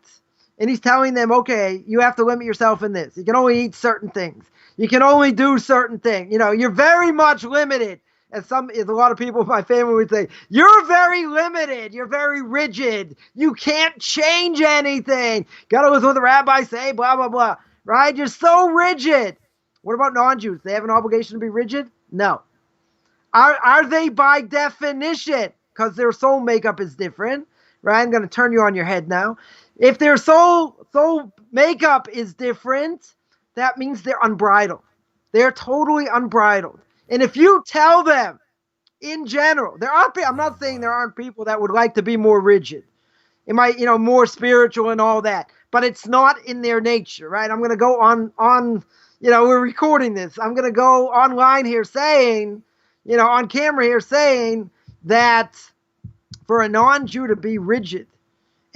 and he's telling them, okay, you have to limit yourself in this. You can only eat certain things. You can only do certain things. You're very much limited. As a lot of people in my family would say, you're very limited. You're very rigid. You can't change anything. Got to listen to what the rabbis say, blah, blah, blah. Right? You're so rigid. What about non-Jews? They have an obligation to be rigid? No. Are they by definition? Because their soul makeup is different. Right? I'm going to turn you on your head now. If their soul makeup is different, that means they're unbridled. They're totally unbridled. And if you tell them, in general, I'm not saying there aren't people that would like to be more rigid. It might, more spiritual and all that, but it's not in their nature, right? I'm going to go on, we're recording this. I'm going to go online here saying, on camera here saying that for a non-Jew to be rigid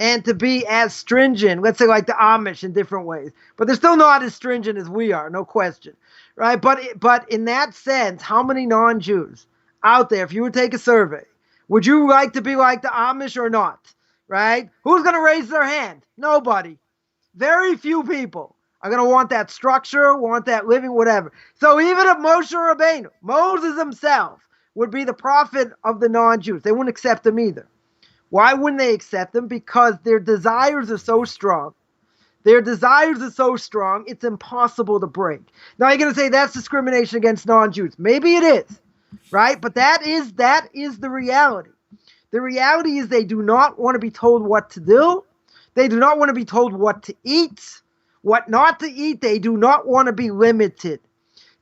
and to be as stringent, let's say like the Amish in different ways, but they're still not as stringent as we are, no question, right? But in that sense, how many non-Jews out there, if you would take a survey, would you like to be like the Amish or not? Right? Who's going to raise their hand? Nobody. Very few people are going to want that structure, want that living, whatever. So even if Moshe Rabbeinu, Moses himself, would be the prophet of the non-Jews, they wouldn't accept him either. Why wouldn't they accept him? Because their desires are so strong. Their desires are so strong, it's impossible to break. Now you're going to say that's discrimination against non-Jews. Maybe it is, right? But that is the reality. The reality is they do not want to be told what to do. They do not want to be told what to eat, what not to eat. They do not want to be limited.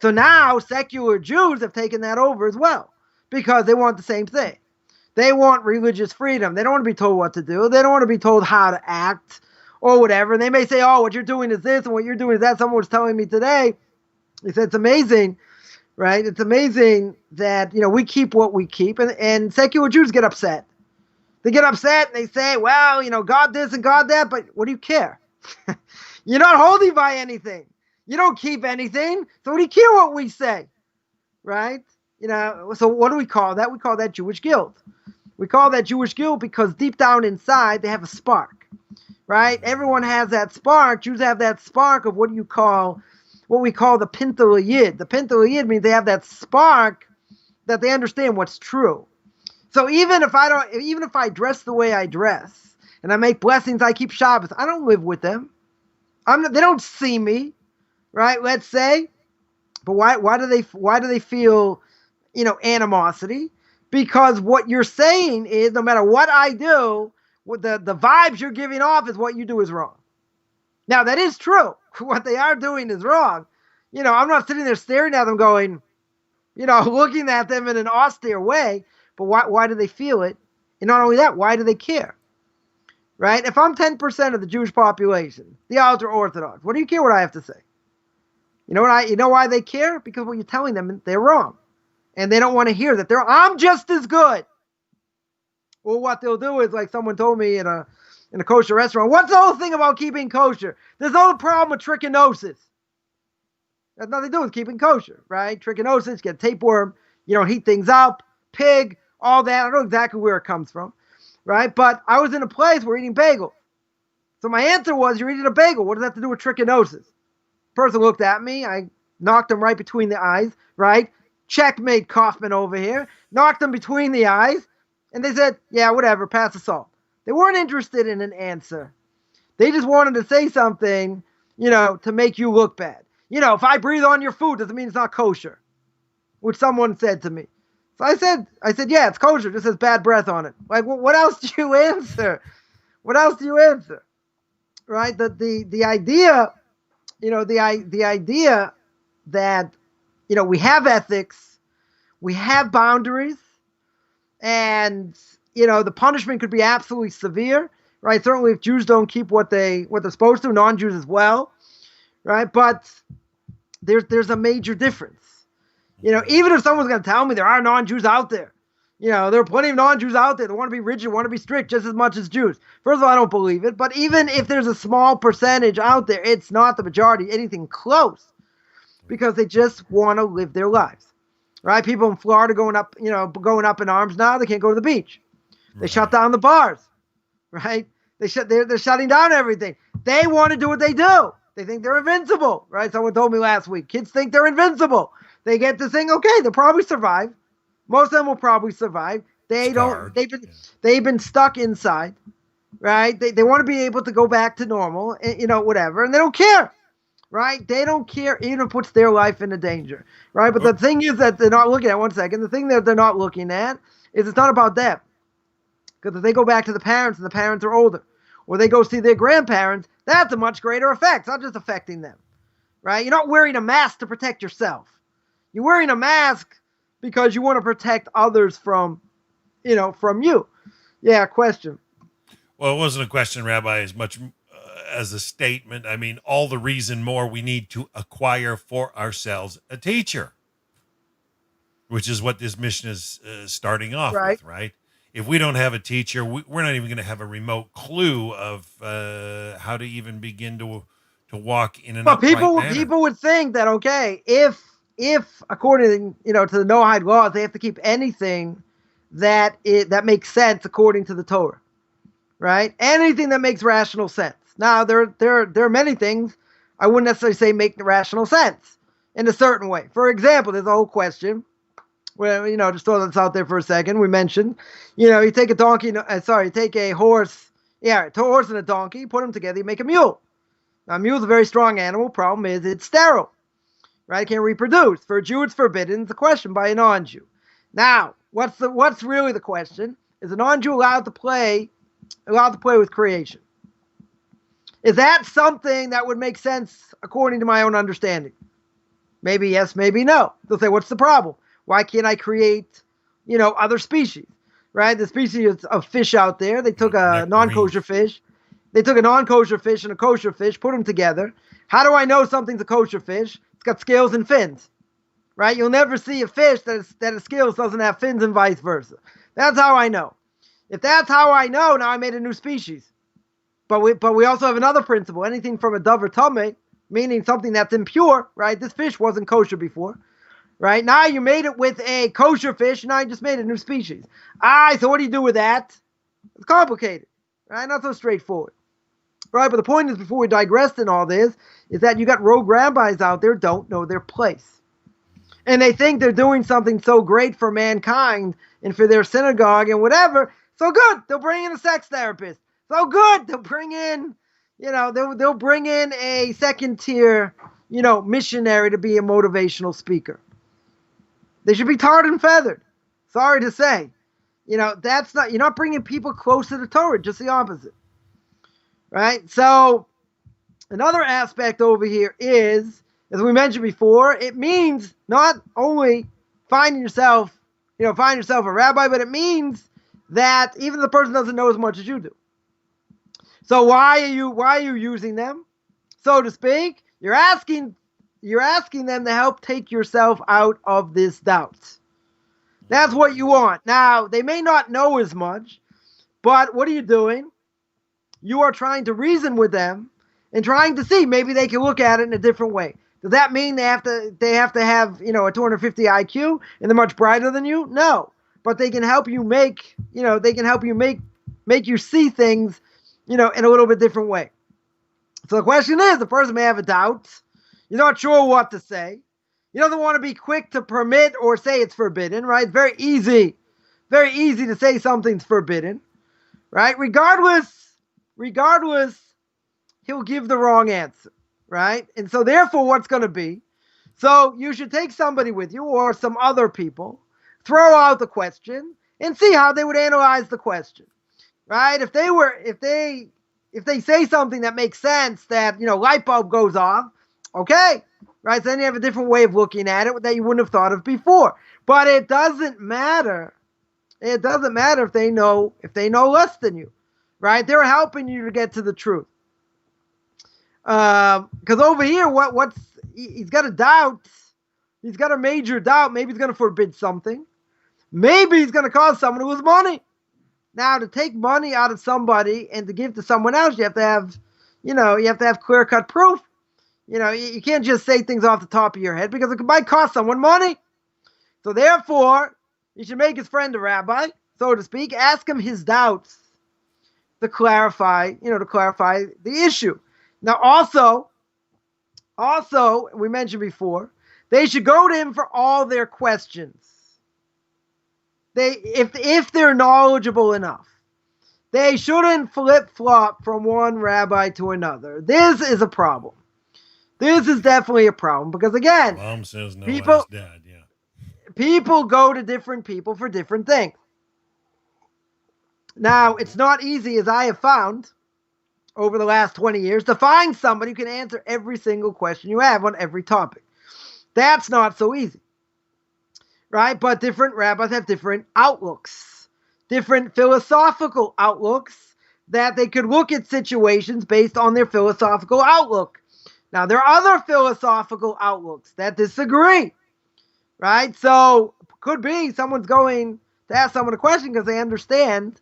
So now secular Jews have taken that over as well because they want the same thing. They want religious freedom. They don't want to be told what to do. They don't want to be told how to act or whatever. And they may say, oh, what you're doing is this and what you're doing is that. Someone was telling me today, he said, it's amazing. Right? It's amazing that, we keep what we keep. And secular Jews get upset. They get upset and they say, well, God this and God that, but what do you care? You're not holding by anything. You don't keep anything. So what do you care what we say? Right? So what do we call that? We call that Jewish guilt. We call that Jewish guilt because deep down inside, they have a spark. Right? Everyone has that spark. Jews have that spark of what we call the Pintel Yid. The Pintel Yid means they have that spark that they understand what's true. So even if I dress the way I dress and I make blessings, I keep Shabbos, I don't live with them. They don't see me, right? Let's say, but why do they feel, animosity? Because what you're saying is no matter what I do, what the vibes you're giving off is what you do is wrong. Now that is true. What they are doing is wrong. I'm not sitting there staring at them going, looking at them in an austere way. But why do they feel it? And not only that, why do they care? Right? If I'm 10% of the Jewish population, the ultra-Orthodox, what do you care what I have to say? You know why they care? Because what you're telling them, they're wrong. And they don't want to hear that I'm just as good. Well, what they'll do is, like someone told me in a kosher restaurant, what's the whole thing about keeping kosher? There's no problem with trichinosis. That's nothing to do with keeping kosher, right? Trichinosis, get tapeworm, you don't heat things up, pig, all that. I don't know exactly where it comes from, right? But I was in a place where eating bagels. So my answer was, you're eating a bagel. What does that have to do with trichinosis? Person looked at me. I knocked him right between the eyes, right? Checkmate Coffman over here. Knocked him between the eyes. And they said, yeah, whatever, pass the salt. They weren't interested in an answer. They just wanted to say something, to make you look bad. If I breathe on your food, doesn't mean it's not kosher, which someone said to me. So I said, yeah, it's kosher. It just has bad breath on it. Like, what else do you answer? What else do you answer? Right? The idea, the idea that, we have ethics, we have boundaries, and, the punishment could be absolutely severe, right? Certainly if Jews don't keep what they're supposed to, non-Jews as well, right? But there's a major difference. Even if someone's going to tell me there are non-Jews out there, there are plenty of non-Jews out there that want to be rigid, want to be strict just as much as Jews. First of all, I don't believe it. But even if there's a small percentage out there, it's not the majority, anything close, because they just want to live their lives, right? People in Florida going up in arms now. They can't go to the beach. They shut down the bars, right? They're shutting down everything. They want to do what they do. They think they're invincible, right? Someone told me last week, kids think they're invincible. They get to think, okay, they'll probably survive. Most of them will probably survive. They've been stuck inside, right? They want to be able to go back to normal, whatever, and they don't care, right? They don't care even if it puts their life into danger, right? But the thing is that they're not looking at, one second, the thing that they're not looking at is it's not about them. Because if they go back to the parents and the parents are older, or they go see their grandparents, that's a much greater effect. It's not just affecting them, right? You're not wearing a mask to protect yourself. You're wearing a mask because you want to protect others from you. Yeah, question. Well, it wasn't a question, Rabbi, as much as a statement. I mean, all the reason more we need to acquire for ourselves a teacher, which is what this mission is starting off Right. with, right? If we don't have a teacher, we're not even going to have a remote clue of how to even begin to walk in an But upright manner. people would think that, okay, if according to the Noahide laws, they have to keep anything that makes sense according to the Torah, right? Anything that makes rational sense. Now there are many things I wouldn't necessarily say make rational sense in a certain way. For example, there's a whole question where, just throw this out there for a second. We mentioned, you take a donkey, you take a horse, a horse and a donkey, put them together, you make a mule. Now, a mule is a very strong animal. Problem is it's sterile, right? It can't reproduce. For a Jew, it's forbidden. It's a question by a non-Jew. Now, what's really the question? Is a non-Jew allowed to play with creation? Is that something that would make sense according to my own understanding? Maybe yes, maybe no. They'll say, what's the problem? Why can't I create, other species, right? The species of fish out there, they took a non-kosher fish. They took a non-kosher fish and a kosher fish, put them together. How do I know something's a kosher fish? It's got scales and fins, right? You'll never see a fish that has scales doesn't have fins and vice versa. That's how I know. If that's how I know, now I made a new species. But we also have another principle. Anything from a dove or tameh, meaning something that's impure, right? This fish wasn't kosher before, right? Now you made it with a kosher fish. Now you just made a new species. So what do you do with that? It's complicated, right? Not so straightforward. Right, but the point is, before we digress in all this, is that you got rogue rabbis out there don't know their place. And they think they're doing something so great for mankind and for their synagogue and whatever. So good, they'll bring in a sex therapist. So good, they'll bring in, they'll bring in a second tier, missionary to be a motivational speaker. They should be tarred and feathered. Sorry to say. You're not bringing people closer to Torah, just the opposite. Right? So another aspect over here is, as we mentioned before, it means not only find yourself a rabbi, but it means that even the person doesn't know as much as you do. So why are you using them? So to speak, you're asking them to help take yourself out of this doubt. That's what you want. Now, they may not know as much, but what are you doing? You are trying to reason with them and trying to see maybe they can look at it in a different way. Does that mean they have to have a 250 IQ and they're much brighter than you? No, but they can help you make you see things in a little bit different way. So the question is, the person may have a doubt. You're not sure what to say. You don't want to be quick to permit or say it's forbidden, right? Very easy to say something's forbidden, right? Regardless, he'll give the wrong answer, right? And so therefore, what's going to be? So you should take somebody with you or some other people, throw out the question, and see how they would analyze the question, right? If they say something that makes sense, that light bulb goes off, okay, right? So then you have a different way of looking at it that you wouldn't have thought of before. But it doesn't matter. It doesn't matter if they know less than you. Right? They're helping you to get to the truth. Because over here, he's got a doubt. He's got a major doubt. Maybe he's going to forbid something. Maybe he's going to cause someone to lose money. Now, to take money out of somebody and to give to someone else, you have to have clear-cut proof. You can't just say things off the top of your head because it might cost someone money. So therefore, you should make his friend a rabbi, so to speak. Ask him his doubts to clarify the issue. Now, also, we mentioned before, they should go to him for all their questions. If they're knowledgeable enough, they shouldn't flip-flop from one rabbi to another. This is a problem. This is definitely a problem because, again, Mom says no, people, Dad, yeah. People go to different people for different things. Now, it's not easy, as I have found over the last 20 years, to find somebody who can answer every single question you have on every topic. That's not so easy. right? But different rabbis have different outlooks, different philosophical outlooks that they could look at situations based on their philosophical outlook. Now, there are other philosophical outlooks that disagree, right? So could be someone's going to ask someone a question because they understand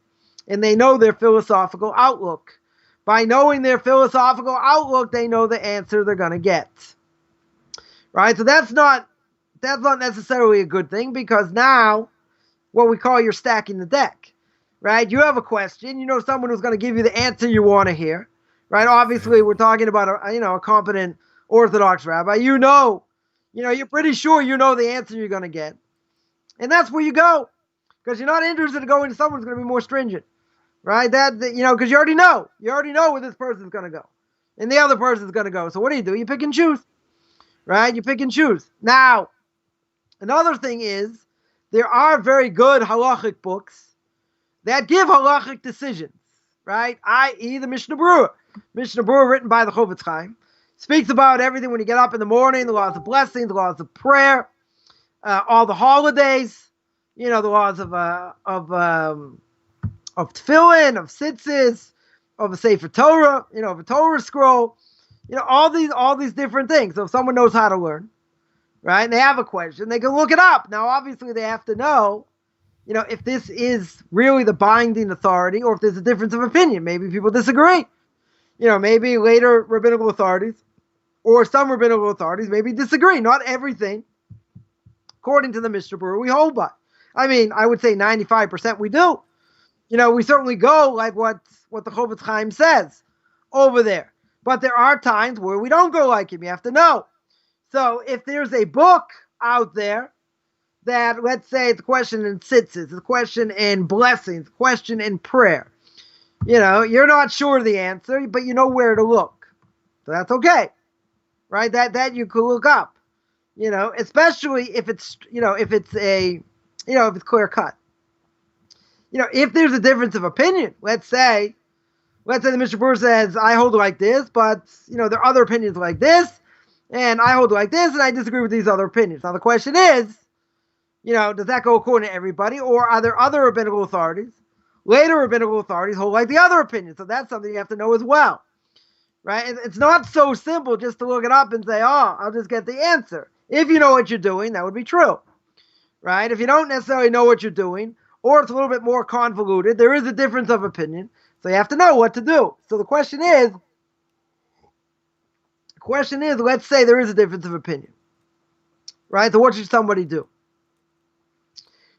and they know their philosophical outlook. By knowing their philosophical outlook, they know the answer they're going to get, right? So that's not necessarily a good thing, because now what we call you're stacking the deck, right? You have a question, you know someone who's going to give you the answer you want to hear, right? Obviously, we're talking about a competent Orthodox rabbi. You're pretty sure you know the answer you're going to get, and that's where you go, because you're not interested in going to someone who's going to be more stringent, right? Because you already know where this person's going to go, and the other person's going to go. So what do? You pick and choose, right? You pick and choose. Now, another thing is, there are very good halachic books that give halachic decisions, right? I.e. the Mishnah Berurah. Mishnah Berurah, written by the Chaim, speaks about everything when you get up in the morning, the laws of blessing, the laws of prayer, all the holidays, the laws of tefillin, of tzitzis, of a Sefer Torah, of a Torah scroll, all these different things. So if someone knows how to learn, right, and they have a question, they can look it up. Now, obviously, they have to know, if this is really the binding authority, or if there's a difference of opinion. Maybe people disagree. Maybe later rabbinical authorities, or some rabbinical authorities, maybe disagree. Not everything, according to the Mishnah Berurah, we hold by. I mean, I would say 95% we do. We certainly go like what the Chaim says over there. But there are times where we don't go like him. You have to know. So if there's a book out there that, let's say, it's a question in tzitzis, it's a question in blessings, a question in prayer, you're not sure of the answer, but you know where to look. So that's okay, right? That you could look up, especially if it's clear cut. If there's a difference of opinion, let's say the Mishnah Berurah says, I hold like this, but, there are other opinions like this, and I hold like this, and I disagree with these other opinions. Now, the question is, does that go according to everybody, or are there other rabbinical authorities, later rabbinical authorities, hold like the other opinion? So that's something you have to know as well, right? It's not so simple just to look it up and say, oh, I'll just get the answer. If you know what you're doing, that would be true, right? If you don't necessarily know what you're doing, or it's a little bit more convoluted, there is a difference of opinion, so you have to know what to do. So the question is, let's say there is a difference of opinion, right? So what should somebody do?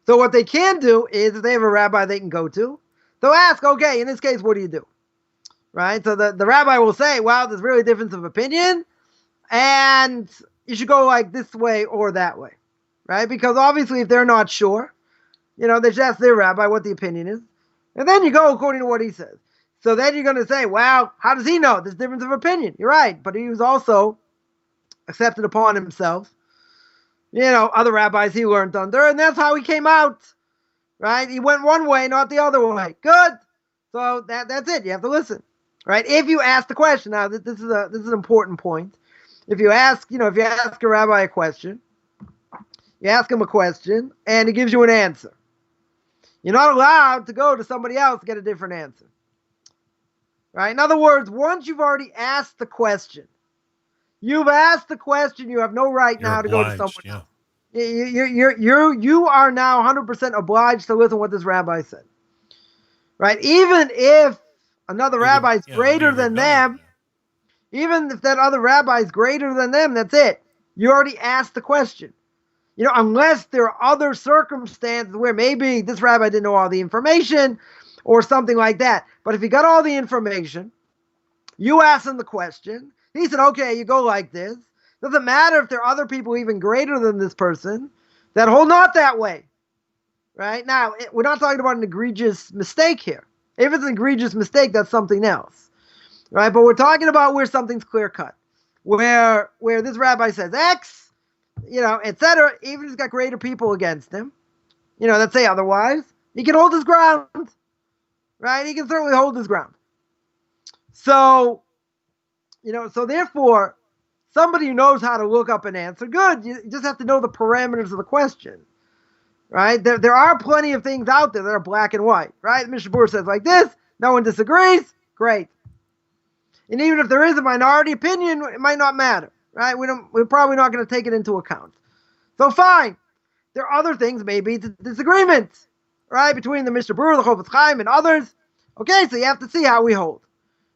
So what they can do is, if they have a rabbi they can go to, they'll ask, okay, in this case, what do you do? Right? So the rabbi will say, well, there's really a difference of opinion, and you should go like this way or that way, right? Because obviously if they're not sure, they just ask their rabbi what the opinion is, and then you go according to what he says. So then you're going to say, well, how does he know this difference of opinion? You're right, but he was also accepted upon himself, other rabbis he learned under, and that's how he came out, right? He went one way, not the other way. Good. So that's it. You have to listen, right? If you ask the question, now this is an important point. If you ask a rabbi a question, you ask him a question, and he gives you an answer. You're not allowed to go to somebody else to get a different answer, right? In other words, once you've already asked the question, you have no right now to go to someone else. You are now 100% obliged to listen to what this rabbi said, right? Even if another rabbi is greater than them, even if that other rabbi is greater than them, that's it. You already asked the question. Unless there are other circumstances where maybe this rabbi didn't know all the information or something like that. But if he got all the information, you ask him the question, he said, okay, you go like this. Doesn't matter if there are other people even greater than this person that hold not that way, right? Now, we're not talking about an egregious mistake here. If it's an egregious mistake, that's something else, right? But we're talking about where something's clear-cut, where this rabbi says X, etc. Even if he's got greater people against him, that say otherwise, he can hold his ground, right? He can certainly hold his ground. So, so therefore, somebody who knows how to look up an answer, good. You just have to know the parameters of the question. right? There are plenty of things out there that are black and white, right? The Mishnah Berurah says like this, no one disagrees, great. And even if there is a minority opinion, it might not matter, right? We're probably not going to take it into account. So fine. There are other things, maybe disagreements, right, between the Mishnah Berurah, the Chofetz Chaim, and others. Okay, so you have to see how we hold,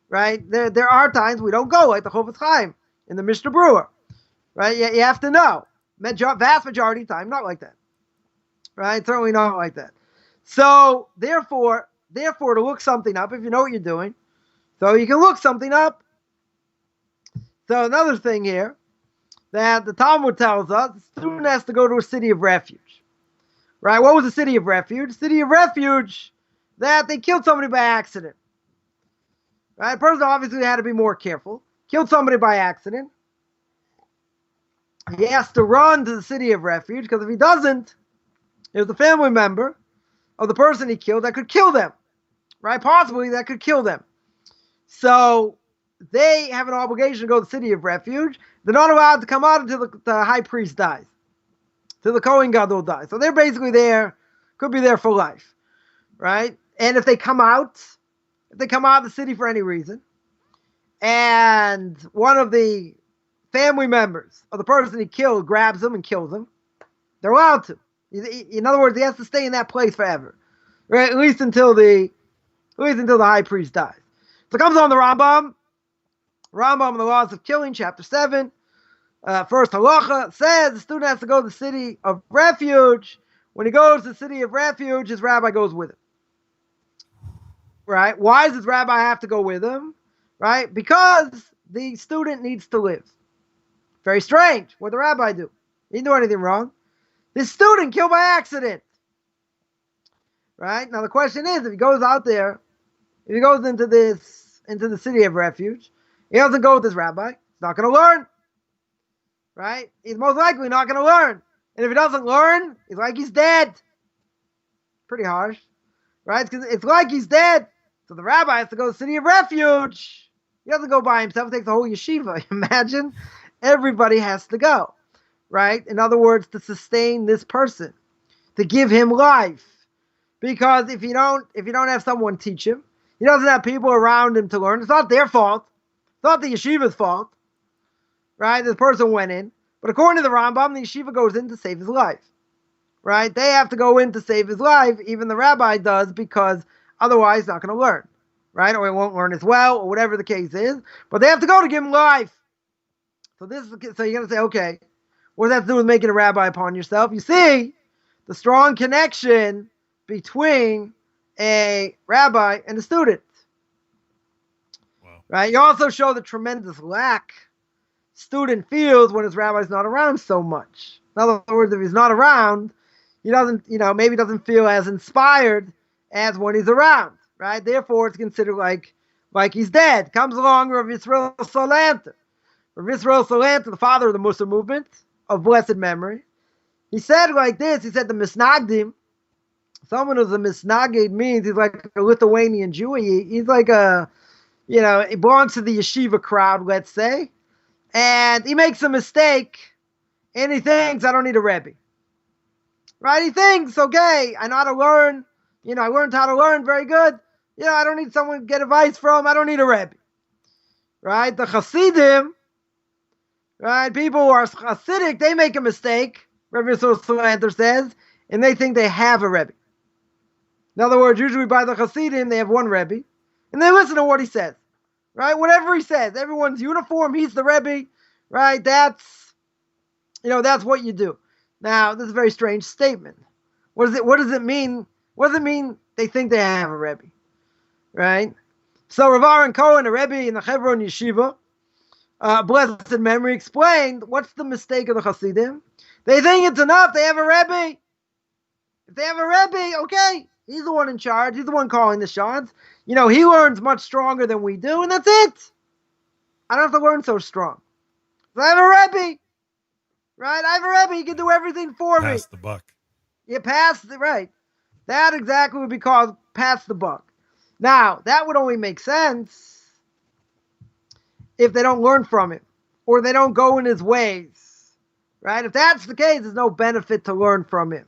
right? There are times we don't go like the Chofetz Chaim in the Mishnah Berurah, right? You have to know. Vast majority of the time, not like that, right? Certainly not like that. So therefore, to look something up, if you know what you're doing, so you can look something up. So another thing here that the Talmud tells us, the student has to go to a city of refuge, right? What was a city of refuge? City of refuge that they killed somebody by accident, right? The person obviously had to be more careful. Killed somebody by accident. He has to run to the city of refuge because if he doesn't, there's a family member of the person he killed that could kill them, right? Possibly that could kill them. So they have an obligation to go to the city of refuge. They're not allowed to come out until the high priest dies, till the Kohen Gadol dies. So they're basically there, could be there for life, right? And if they come out of the city for any reason, and one of the family members of the person he killed grabs them and kills them, they're allowed to. In other words, he has to stay in that place forever, right? At least until the high priest dies. So it comes on the Rambam and the Laws of Killing, chapter 7, first halacha, says the student has to go to the city of refuge. When he goes to the city of refuge, his rabbi goes with him. Right? Why does his rabbi have to go with him? Right? Because the student needs to live. Very strange. What did the rabbi do? He didn't do anything wrong. This student killed by accident. Right? Now the question is, if he goes out there, if he goes into the city of refuge, he doesn't go with his rabbi, he's not going to learn. Right? He's most likely not going to learn. And if he doesn't learn, it's like he's dead. Pretty harsh. Right? Because it's like he's dead. So the rabbi has to go to the city of refuge. He doesn't go by himself. He takes the whole yeshiva. Imagine. Everybody has to go. Right? In other words, to sustain this person. To give him life. Because if you don't have someone teach him, he doesn't have people around him to learn. It's not their fault. It's not the yeshiva's fault. Right? This person went in. But according to the Rambam, the yeshiva goes in to save his life. Right? They have to go in to save his life. Even the rabbi does, because otherwise he's not going to learn. Right? Or he won't learn as well, or whatever the case is. But they have to go to give him life. So you're going to say, okay, what does that have to do with making a rabbi upon yourself? You see the strong connection between a rabbi and a student. Wow. Right? You also show the tremendous lack student feels when his rabbi's not around so much. In other words, if he's not around, he doesn't, maybe doesn't feel as inspired as when he's around, right? Therefore, it's considered like he's dead. Comes along Rav Yisrael Salanter. Rav Yisrael Salanter, the father of the Musar movement of blessed memory, he said like this, he said the Misnagdim, someone who's a Misnagid means he's like a Lithuanian Jew. He's like he belongs to the yeshiva crowd, let's say, and he makes a mistake, and he thinks, I don't need a Rebbe. Right? He thinks, okay, I know how to learn, I learned how to learn very good. I don't need someone to get advice from. I don't need a Rebbe. Right? The Hasidim, right? People who are Hasidic, they make a mistake, Rabbi Salanter says, and they think they have a Rebbe. In other words, usually by the Hasidim, they have one Rebbe, and they listen to what he says. Right? Whatever he says, everyone's uniform, he's the Rebbe. Right? That's what you do. Now, this is a very strange statement. What does it mean? What does it mean they think they have a Rebbe? Right? So Rav Aaron Cohen, a Rebbe in the Hebron Yeshiva, blessed memory, explained what's the mistake of the Hasidim. They think it's enough. They have a Rebbe. If they have a Rebbe, okay, he's the one in charge. He's the one calling the shots. He learns much stronger than we do, and that's it. I don't have to learn so strong. So I have a Rebbe. Right? I have a Rebbe. He can do everything for me. Pass the buck. You pass the right. That exactly would be called pass the buck. Now, that would only make sense if they don't learn from him or they don't go in his ways. Right? If that's the case, there's no benefit to learn from him.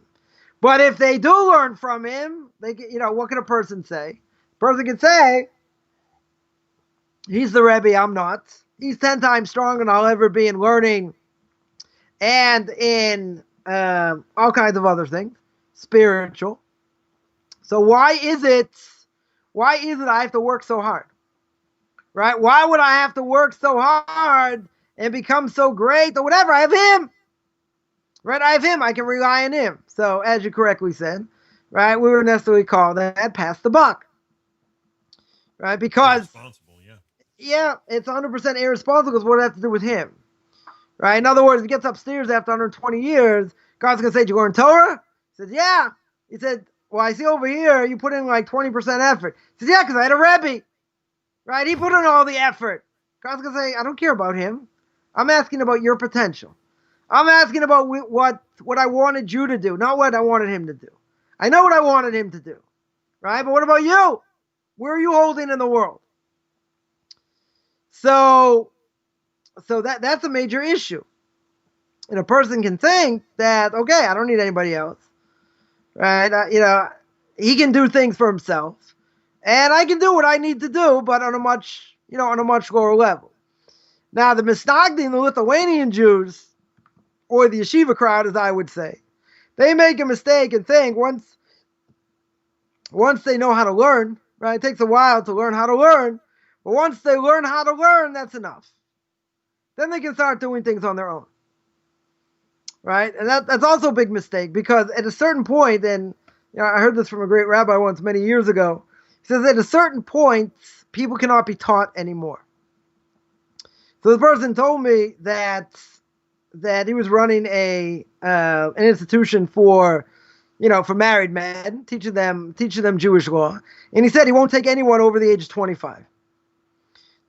But if they do learn from him, they get, what can a person say? A person can say, he's the Rebbe, I'm not. He's 10 times stronger than I'll ever be in learning and in all kinds of other things, spiritual. So why is it I have to work so hard? Right? Why would I have to work so hard and become so great or whatever? I have him. Right? I have him. I can rely on him. So as you correctly said, right, we would necessarily call that pass the buck. Right? Because yeah, it's 100% irresponsible because what does it have to do with him? Right? In other words, he gets upstairs after 120 years, God's going to say, did you learn Torah? He says, yeah. He said, well, I see over here you put in like 20% effort. He says, yeah, because I had a Rebbe. Right? He put in all the effort. God's going to say, I don't care about him. I'm asking about your potential. I'm asking about what I wanted you to do, not what I wanted him to do. I know what I wanted him to do. Right? But what about you? Where are you holding in the world? So that's a major issue. And a person can think that, okay, I don't need anybody else. Right? He can do things for himself. And I can do what I need to do, but on a much lower level. Now, the Misnagdim, the Lithuanian Jews, or the yeshiva crowd, as I would say, they make a mistake and think once they know how to learn, right? It takes a while to learn how to learn, but once they learn how to learn, that's enough. Then they can start doing things on their own, right? And that's also a big mistake because at a certain point, and I heard this from a great rabbi once many years ago. He says at a certain point, people cannot be taught anymore. So the person told me that he was running an institution for married men, teaching them Jewish law, and he said he won't take anyone over the age of 25.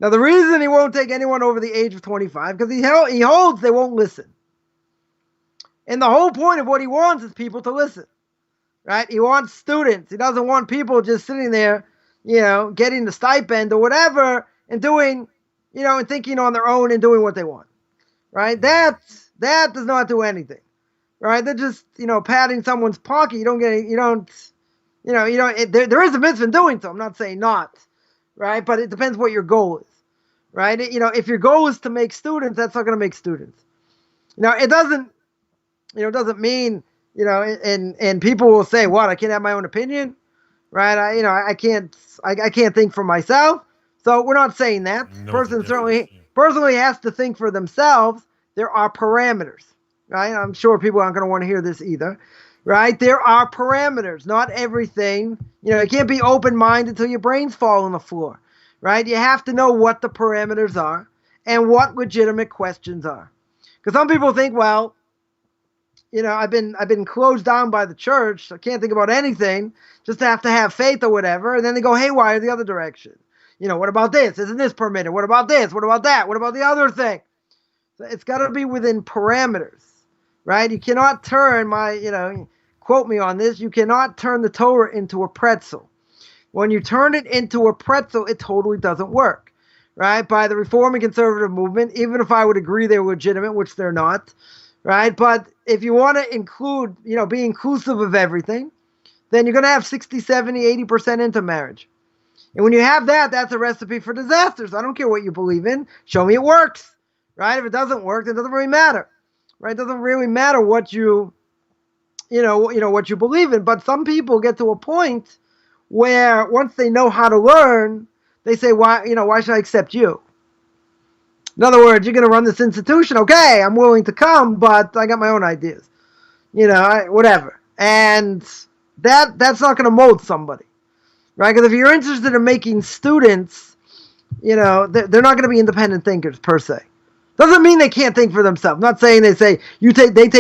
Now the reason he won't take anyone over the age of 25 because he holds they won't listen, and the whole point of what he wants is people to listen, right? He wants students. He doesn't want people just sitting there, getting the stipend or whatever and doing, and thinking on their own and doing what they want. Right? That does not do anything. Right? They're just, patting someone's pocket. There is a mitzvah in doing so. I'm not saying not. Right? But it depends what your goal is. Right? If your goal is to make students, that's not going to make students. It doesn't mean, and people will say, what, I can't have my own opinion? Right? I can't think for myself. So we're not saying that. No, person certainly has to think for themselves. There are parameters, right? I'm sure people aren't going to want to hear this either, right? There are parameters. Not everything, you can't be open-minded until your brains fall on the floor, right? You have to know what the parameters are and what legitimate questions are. Because some people think, well, I've been closed down by the church. I can't think about anything. Just have to have faith or whatever. And then they go haywire the other direction. What about this? Isn't this permitted? What about this? What about that? What about the other thing? So it's got to be within parameters, right? You cannot turn quote me on this, you cannot turn the Torah into a pretzel. When you turn it into a pretzel, it totally doesn't work, right? By the Reform and Conservative movement, even if I would agree they're legitimate, which they're not, right? But if you want to include, be inclusive of everything, then you're going to have 60, 70, 80% into marriage. And when you have that, that's a recipe for disasters. I don't care what you believe in. Show me it works, right? If it doesn't work, it doesn't really matter, right? It doesn't really matter what you what you believe in. But some people get to a point where once they know how to learn, they say, why should I accept you? In other words, you're going to run this institution. Okay, I'm willing to come, but I got my own ideas, whatever. And that's not going to mold somebody. Right? Because if you're interested in making students, they're not going to be independent thinkers per se. Doesn't mean they can't think for themselves. I'm not saying they take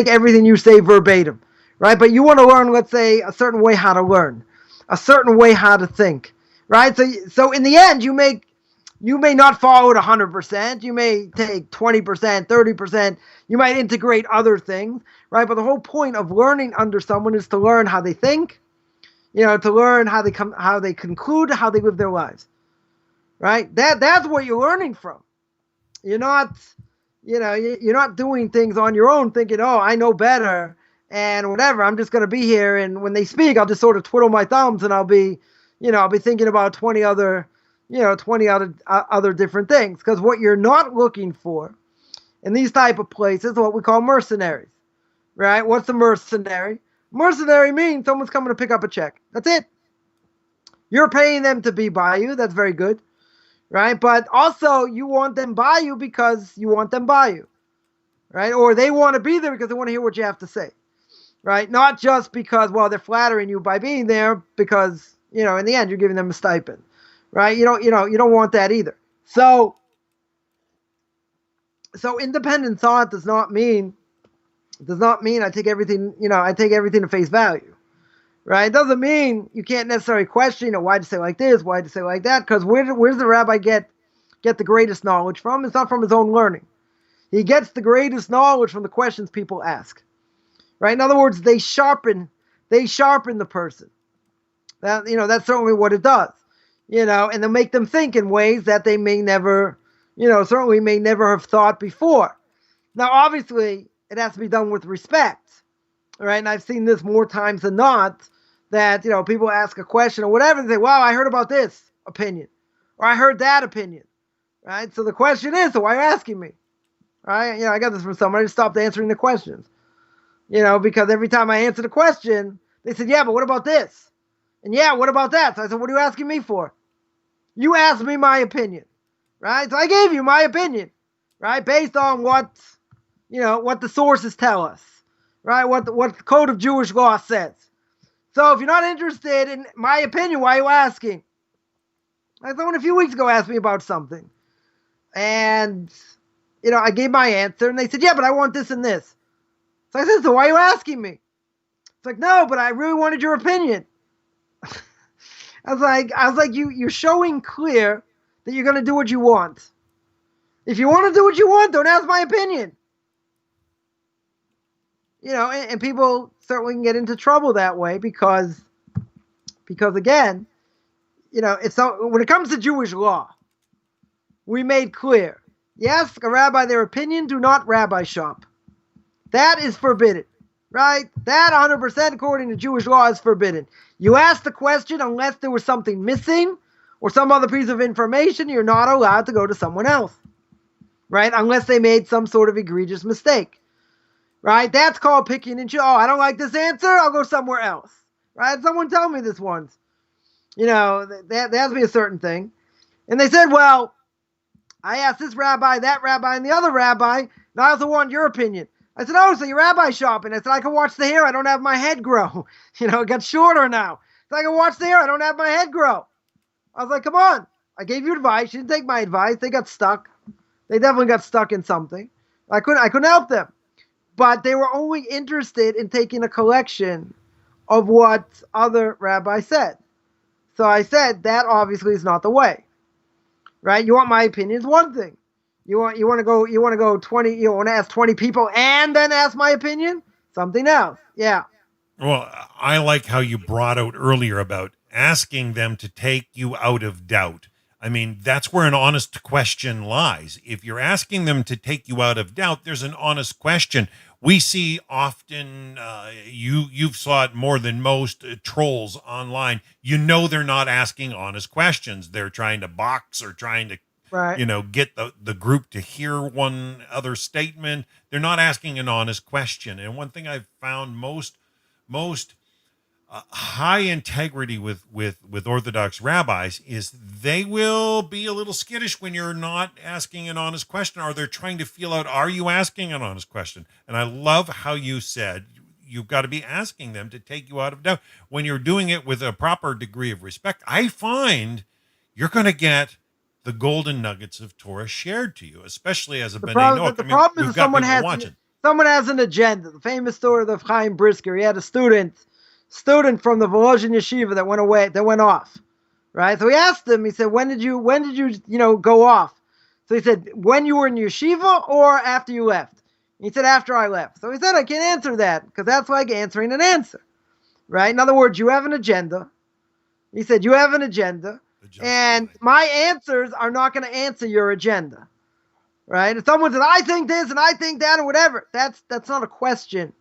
everything you say verbatim, right? But you want to learn, let's say, a certain way how to learn, a certain way how to think, right? So in the end, you may not follow it 100%. You may take 20%, 30%. You might integrate other things, right? But the whole point of learning under someone is to learn how they think. To learn how they conclude, how they live their lives, right? That's what you're learning from. You're not doing things on your own thinking, oh, I know better, and whatever. I'm just going to be here, and when they speak, I'll just sort of twiddle my thumbs, and I'll be thinking about 20 other different things. Because what you're not looking for in these type of places are what we call mercenaries, right? What's a mercenary? Mercenary means someone's coming to pick up a check. That's it. You're paying them to be by you. That's very good, right? But also you want them by you because you want them by you, right? Or they want to be there because they want to hear what you have to say, right? Not just because, well, they're flattering you by being there because, in the end, you're giving them a stipend, right? You don't want that either. So independent thought does not mean I take everything to face value, right? It doesn't mean you can't necessarily question, why'd you say like this, why'd you say like that? Because where's the rabbi get the greatest knowledge from? It's not from his own learning. He gets the greatest knowledge from the questions people ask, right? In other words, they sharpen the person. That's certainly what it does, and they make them think in ways that they may never, certainly may never have thought before. Now, obviously, it has to be done with respect, right? And I've seen this more times than not, that, people ask a question or whatever, and say, wow, I heard about this opinion, or I heard that opinion, right? So the question is, so why are you asking me? Right? I got this from someone. I just stopped answering the questions, because every time I answered a question, they said, yeah, but what about this? And yeah, what about that? So I said, what are you asking me for? You asked me my opinion, right? So I gave you my opinion, right? Based on what the sources tell us, right? What the code of Jewish law says. So if you're not interested in my opinion, why are you asking? Like someone a few weeks ago asked me about something, and I gave my answer, and they said, yeah, but I want this and this. So I said, so why are you asking me? It's like, no, but I really wanted your opinion. I was like, you're showing clear that you're going to do what you want. If you want to do what you want, don't ask my opinion. And people certainly can get into trouble that way because again, when it comes to Jewish law, we made clear, you ask a rabbi their opinion, do not rabbi shop. That is forbidden, right? That 100% according to Jewish law is forbidden. You ask the question unless there was something missing or some other piece of information, you're not allowed to go to someone else, right? Unless they made some sort of egregious mistake, right? That's called picking and choosing. Oh, I don't like this answer, I'll go somewhere else, right? Someone told me this once. There has to be a certain thing. And they said, well, I asked this rabbi, that rabbi, and the other rabbi, and I also want your opinion. I said, oh, so you're rabbi shopping. I said, I can watch the hair. I don't have my head grow. It got shorter now. So I can watch the hair. I don't have my head grow. I was like, come on. I gave you advice. You didn't take my advice. They got stuck. They definitely got stuck in something. I couldn't help them. But they were only interested in taking a collection of what other rabbis said. So I said, that obviously is not the way. Right? You want my opinion is one thing. You want to go 20, you want to ask 20 people and then ask my opinion? Something else. Yeah. Well, I like how you brought out earlier about asking them to take you out of doubt. I mean, that's where an honest question lies. If you're asking them to take you out of doubt, there's an honest question. We see often, you've saw it more than most, trolls online. They're not asking honest questions. They're trying to box or trying to, right, get the group to hear one other statement. They're not asking an honest question. And one thing I've found most high integrity with Orthodox rabbis is they will be a little skittish when you're not asking an honest question, or they're trying to feel out, are you asking an honest question? And I love how you said you've got to be asking them to take you out of doubt. When you're doing it with a proper degree of respect, I find you're going to get the golden nuggets of Torah shared to you, especially as a B'nai Noach. The problem is someone has an agenda. The famous story of Chaim Brisker. He had a student from the Volozhin Yeshiva that went off, right? So he asked him, he said, when did you go off? So he said, when you were in yeshiva or after you left? And he said, after I left. So he said, I can't answer that because that's like answering an answer, right? In other words, you have an agenda. He said, you have an agenda, and my answers are not going to answer your agenda, right? If someone said, I think this and I think that or whatever, that's not a question,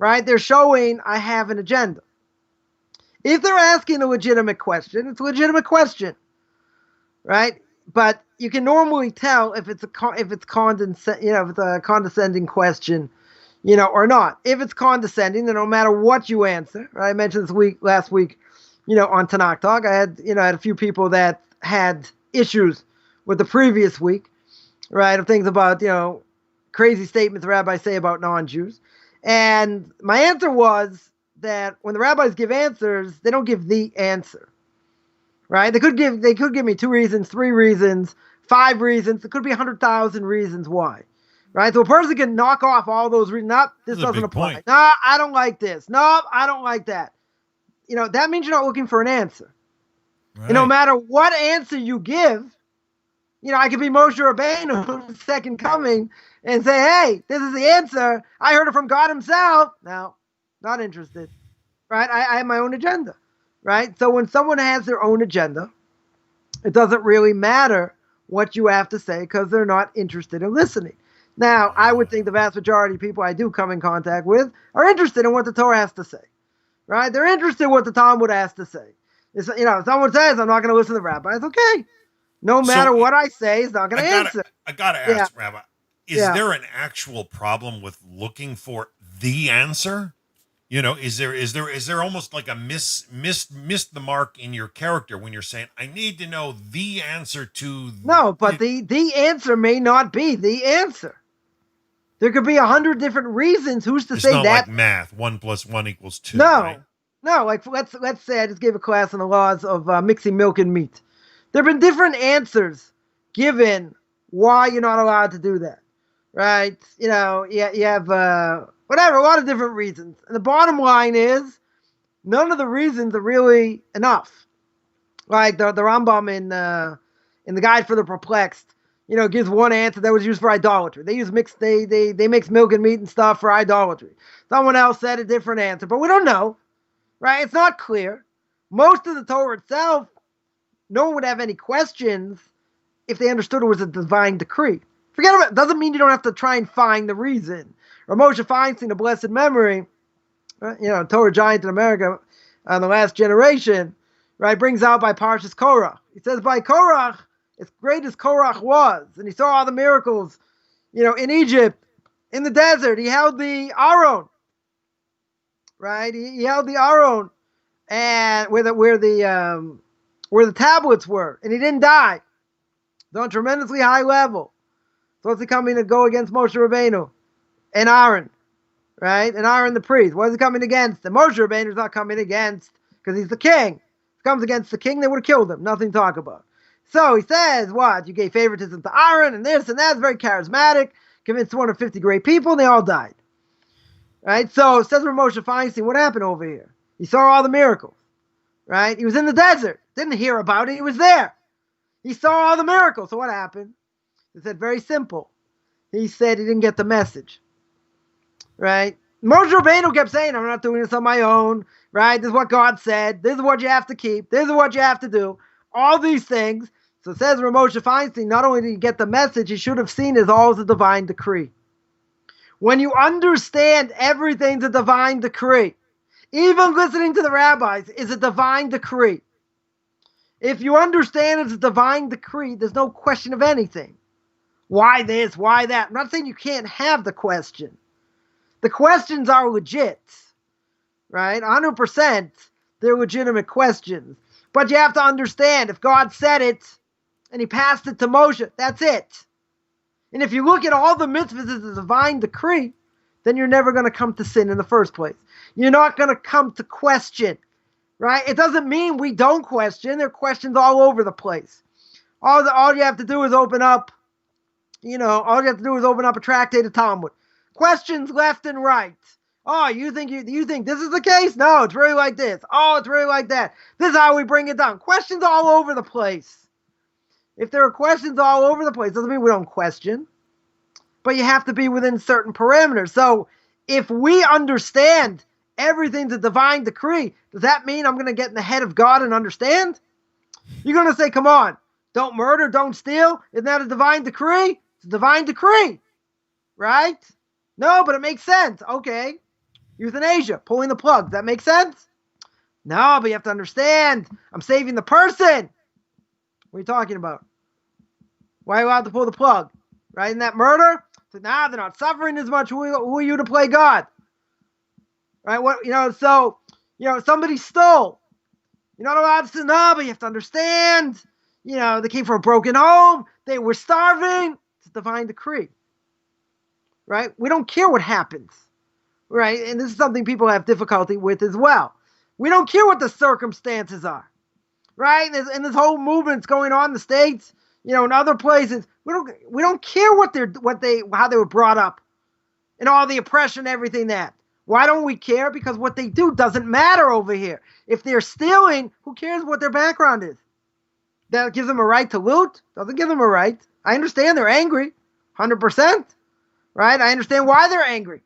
right? They're showing I have an agenda. If they're asking a legitimate question, it's a legitimate question, right? But you can normally tell if it's a condescending question, or not. If it's condescending, then no matter what you answer, right? I mentioned last week, on Tanakh Talk, I had a few people that had issues with the previous week, right? Of things about, crazy statements the rabbis say about non-Jews. And my answer was that when the rabbis give answers, they don't give the answer, right? They could give me 2 reasons, 3 reasons, 5 reasons. It could be 100,000 reasons why, right? So a person can knock off all those reasons. Nope, this doesn't apply. Point. No, I don't like this. No, I don't like that. That means you're not looking for an answer. Right. And no matter what answer you give, I could be Moshe Rabbeinu, second coming, and say, hey, this is the answer. I heard it from God himself. No, not interested, right? I have my own agenda, right? So when someone has their own agenda, it doesn't really matter what you have to say because they're not interested in listening. Now, I would think the vast majority of people I do come in contact with are interested in what the Torah has to say, right? They're interested in what the Talmud has to say. If someone says, I'm not going to listen to the rabbis, okay. No matter what I say, it's not going to answer. I got to ask, Rabbi, is there an actual problem with looking for the answer? Is there almost like a missed the mark in your character when you're saying, I need to know the answer to... No, but the answer may not be the answer. There could be 100 different reasons. Who's to say that? It's not like math. 1 + 1 = 2. No, right? No. Like let's say I just gave a class on the laws of mixing milk and meat. There have been different answers given why you're not allowed to do that, right? You have whatever, a lot of different reasons. And the bottom line is, none of the reasons are really enough. Like the Rambam in the Guide for the Perplexed, gives one answer that was used for idolatry. They mix milk and meat and stuff for idolatry. Someone else said a different answer, but we don't know, right? It's not clear. Most of the Torah itself, no one would have any questions if they understood it was a divine decree. Forget about it. Doesn't mean you don't have to try and find the reason. Or Moshe Feinstein, a blessed memory, Torah giant in America, the last generation, right, brings out by Parshas Korach. He says by Korach, as great as Korach was, and he saw all the miracles, in Egypt, in the desert, he held the Aron, right? He held the Aron, and where the tablets were, and he didn't die. It's on a tremendously high level. So what's he coming to go against Moshe Rabbeinu and Aaron, right? And Aaron the priest. What is he coming against? And Moshe Rabbeinu is not coming against because he's the king. If he comes against the king, they would have killed him. Nothing to talk about. So he says, what? You gave favoritism to Aaron and this and that. It's very charismatic. Convinced 250 great people and they all died. Right? So it says Moshe Feinstein, what happened over here? He saw all the miracles. Right? He was in the desert. Didn't hear about it. He was there. He saw all the miracles. So what happened? He said, very simple. He said he didn't get the message. Right? Moshe Rabbeinu kept saying, I'm not doing this on my own. Right? This is what God said. This is what you have to keep. This is what you have to do. All these things. So it says Moshe Feinstein, not only did he get the message, he should have seen it all as a divine decree. When you understand everything's a divine decree, even listening to the rabbis is a divine decree. If you understand it's a divine decree, there's no question of anything. Why this? Why that? I'm not saying you can't have the question. The questions are legit, right? 100%, they're legitimate questions. But you have to understand, if God said it and he passed it to Moshe, that's it. And if you look at all the mitzvahs as a divine decree, then you're never going to come to sin in the first place. You're not going to come to question, right? It doesn't mean we don't question. There are questions all over the place. All you have to do is open up, a tractate of Talmud. Questions left and right. Oh, you think this is the case? No, it's really like this. Oh, it's really like that. This is how we bring it down. Questions all over the place. If there are questions all over the place, doesn't mean we don't question. But you have to be within certain parameters. So if we understand everything's a divine decree, does that mean I'm going to get in the head of God and understand? You're going to say, come on, don't murder, don't steal. Isn't that a divine decree? It's a divine decree, right? No, but it makes sense. Okay. Euthanasia, pulling the plug. Does that make sense? No, but you have to understand, I'm saving the person. What are you talking about? Why are you allowed to pull the plug? Right? In that murder? So now they're not suffering as much. Who are you to play God? Right? Somebody stole. You're not allowed to say, no, but you have to understand, they came from a broken home. They were starving. It's a divine decree. Right? We don't care what happens. Right? And this is something people have difficulty with as well. We don't care what the circumstances are. Right? And this whole movement's going on in the States, in other places. We don't care how they were brought up and all the oppression, everything that. Why don't we care? Because what they do doesn't matter over here. If they're stealing, who cares what their background is? That gives them a right to loot? Doesn't give them a right. I understand they're angry, 100%. Right? I understand why they're angry.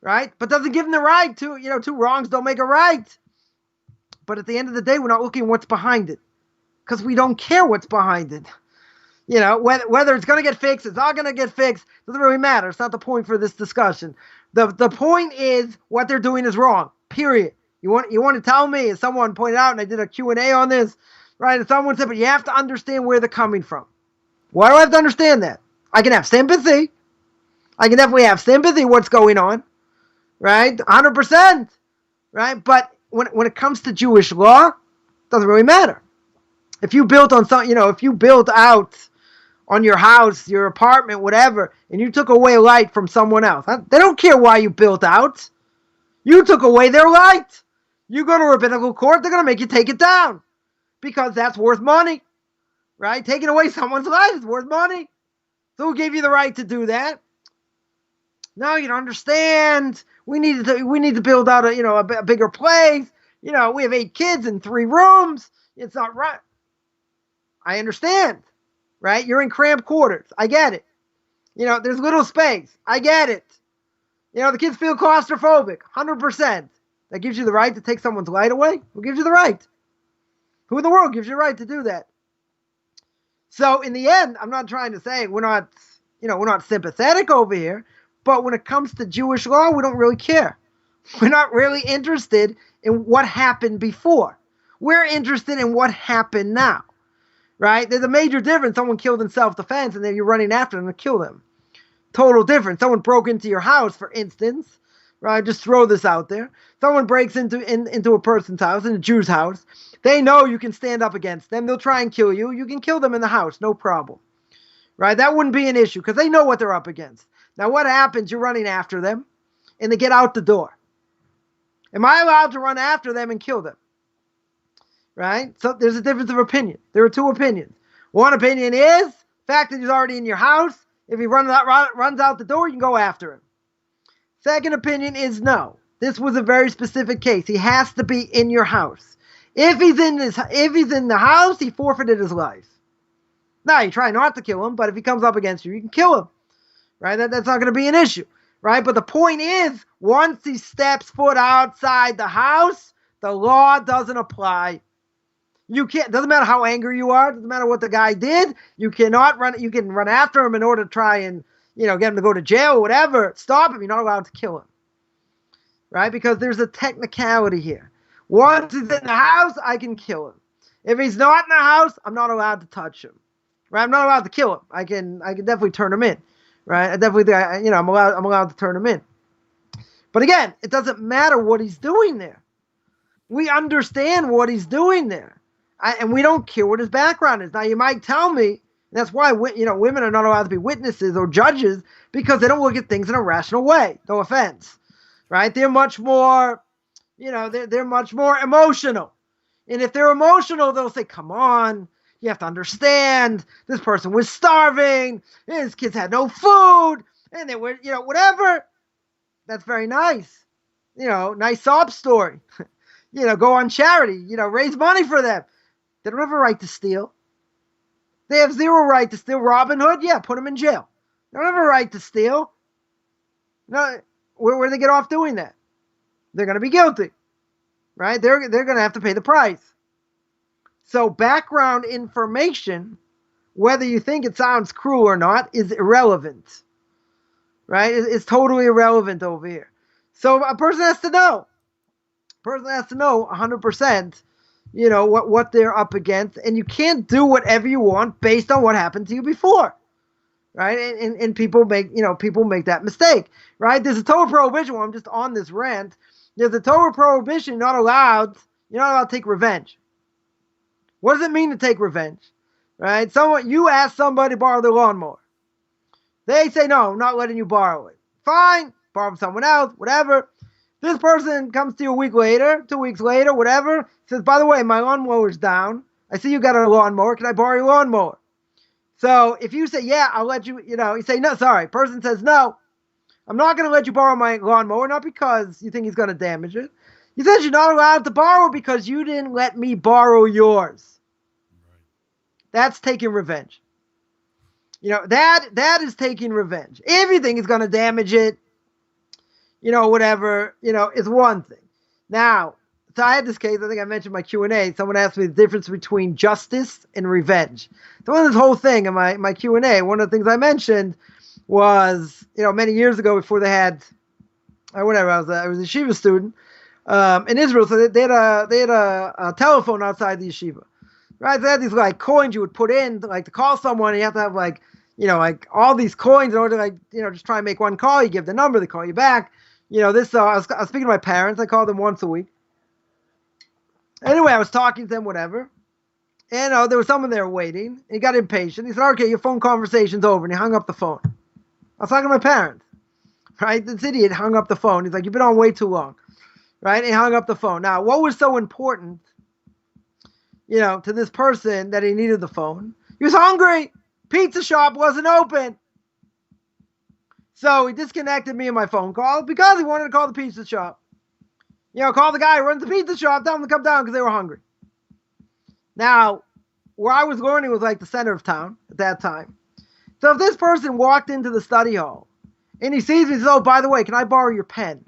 Right? But doesn't give them the right to, two wrongs don't make a right. But at the end of the day, we're not looking at what's behind it. Because we don't care what's behind it. Whether it's going to get fixed, it's not going to get fixed, doesn't really matter. It's not the point for this discussion. The point is what they're doing is wrong, period. You want to tell me, as someone pointed out, and I did a Q&A on this, right? And someone said, but you have to understand where they're coming from. Why do I have to understand that? I can have sympathy. I can definitely have sympathy what's going on, right? 100%, right? But when it comes to Jewish law, it doesn't really matter. If you built on if you built out on your house, your apartment, whatever, and you took away light from someone else, they don't care why you built out. You took away their light. You go to rabbinical court, they're going to make you take it down because that's worth money, right? Taking away someone's life is worth money. So who gave you the right to do that? No, you don't understand. We need to build out a bigger place. We have 8 kids in 3 rooms. It's not right. I understand, right? You're in cramped quarters. I get it. There's little space. I get it. The kids feel claustrophobic, 100%. That gives you the right to take someone's light away? Who gives you the right? Who in the world gives you the right to do that? So in the end, I'm not trying to say we're not sympathetic over here, but when it comes to Jewish law, we don't really care. We're not really interested in what happened before. We're interested in what happened now. Right? There's a major difference. Someone killed in self-defense and then you're running after them to kill them. Total difference. Someone broke into your house, for instance. Right? Just throw this out there. Someone breaks into a person's house, in a Jew's house. They know you can stand up against them. They'll try and kill you. You can kill them in the house. No problem. Right? That wouldn't be an issue because they know what they're up against. Now what happens? You're running after them and they get out the door. Am I allowed to run after them and kill them? Right? So there's a difference of opinion. There are 2 opinions. One opinion is the fact that he's already in your house. If he runs out the door, you can go after him. Second opinion is no. This was a very specific case. He has to be in your house. If he's in the house, he forfeited his life. Now you try not to kill him, but if he comes up against you, you can kill him. Right? That's not going to be an issue. Right? But the point is, once he steps foot outside the house, the law doesn't apply. You can't. Doesn't matter how angry you are. Doesn't matter what the guy did. You cannot run. You can run after him in order to try and get him to go to jail or whatever. Stop him. You're not allowed to kill him, right? Because there's a technicality here. Once he's in the house, I can kill him. If he's not in the house, I'm not allowed to touch him, right? I'm not allowed to kill him. I can definitely turn him in, right? I'm allowed to turn him in. But again, it doesn't matter what he's doing there. We understand what he's doing there. And we don't care what his background is. Now, you might tell me, that's why women are not allowed to be witnesses or judges, because they don't look at things in a rational way. No offense, right? They're much more, they're much more emotional. And if they're emotional, they'll say, come on, you have to understand, this person was starving, his kids had no food, and they were, whatever. That's very nice. Nice sob story. Go on charity, raise money for them. They don't have a right to steal. They have 0 right to steal. Robin Hood, yeah, put them in jail. They don't have a right to steal. No, where do they get off doing that? They're going to be guilty, right? They're going to have to pay the price. So background information, whether you think it sounds cruel or not, is irrelevant, right? It's totally irrelevant over here. So a person has to know. A person has to know 100%, what they're up against. And you can't do whatever you want based on what happened to you before. Right? And people make that mistake. Right? There's a Torah prohibition. I'm just on this rant. There's a Torah prohibition. You're not allowed to take revenge. What does it mean to take revenge? Right? You ask somebody to borrow their lawnmower. They say, no, I'm not letting you borrow it. Fine, borrow from someone else, whatever. This person comes to you a week later, 2 weeks later, whatever, says, by the way, my lawnmower's down. I see you got a lawnmower. Can I borrow your lawnmower? So if you say, yeah, I'll let you, you say, no, sorry. Person says, no, I'm not going to let you borrow my lawnmower, not because you think he's going to damage it. He says you're not allowed to borrow because you didn't let me borrow yours. Right. That's taking revenge. That is taking revenge. Everything is going to damage it. Whatever, is one thing. Now, so I had this case, I think I mentioned my Q&A. Someone asked me the difference between justice and revenge. So on this whole thing in my Q&A, one of the things I mentioned was, many years ago before they had, I was a yeshiva student in Israel. So they had a telephone outside the yeshiva. Right? So they had these coins you would put in to call someone. And you have to have all these coins in order to just try and make one call. You give the number, they call you back. I was speaking to my parents. I called them once a week. Anyway, I was talking to them, whatever. And there was someone there waiting. He got impatient. He said, okay, your phone conversation's over. And he hung up the phone. I was talking to my parents. Right? This idiot hung up the phone. He's like, you've been on way too long. Right? And he hung up the phone. Now, what was so important, to this person that he needed the phone? He was hungry. Pizza shop wasn't open. So he disconnected me and my phone call because he wanted to call the pizza shop. Call the guy who runs the pizza shop, tell him to come down because they were hungry. Now, where I was learning was the center of town at that time. So if this person walked into the study hall and he sees me and says, oh, by the way, can I borrow your pen?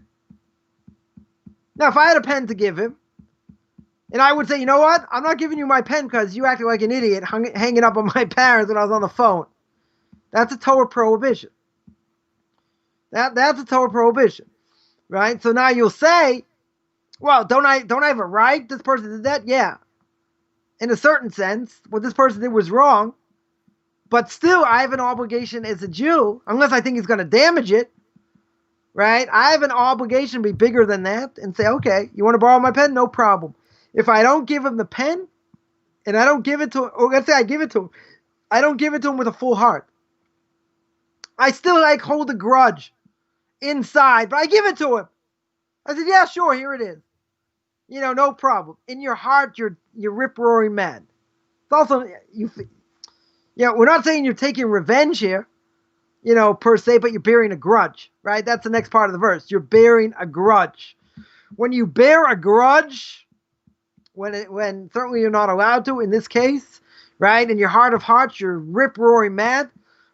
Now, if I had a pen to give him, and I would say, you know what? I'm not giving you my pen because you acted like an idiot hanging up on my parents when I was on the phone. That's a Torah prohibition. That's a Torah prohibition, right? So now you'll say, well, don't I have a right? This person did that? Yeah. In a certain sense, what this person did was wrong, but still I have an obligation as a Jew, unless I think he's going to damage it, right? I have an obligation to be bigger than that and say, okay, you want to borrow my pen? No problem. If I don't give him the pen, and I don't give it to him, or let's say I give it to him, I don't give it to him with a full heart. I still hold a grudge inside, but I give it to him. I said, yeah, sure, here it is. No problem. In your heart, you're rip-roaring mad. It's also, we're not saying you're taking revenge here, per se, but you're bearing a grudge, right? That's the next part of the verse. You're bearing a grudge. When you bear a grudge, when certainly you're not allowed to, in this case, right? In your heart of hearts, you're rip-roaring mad,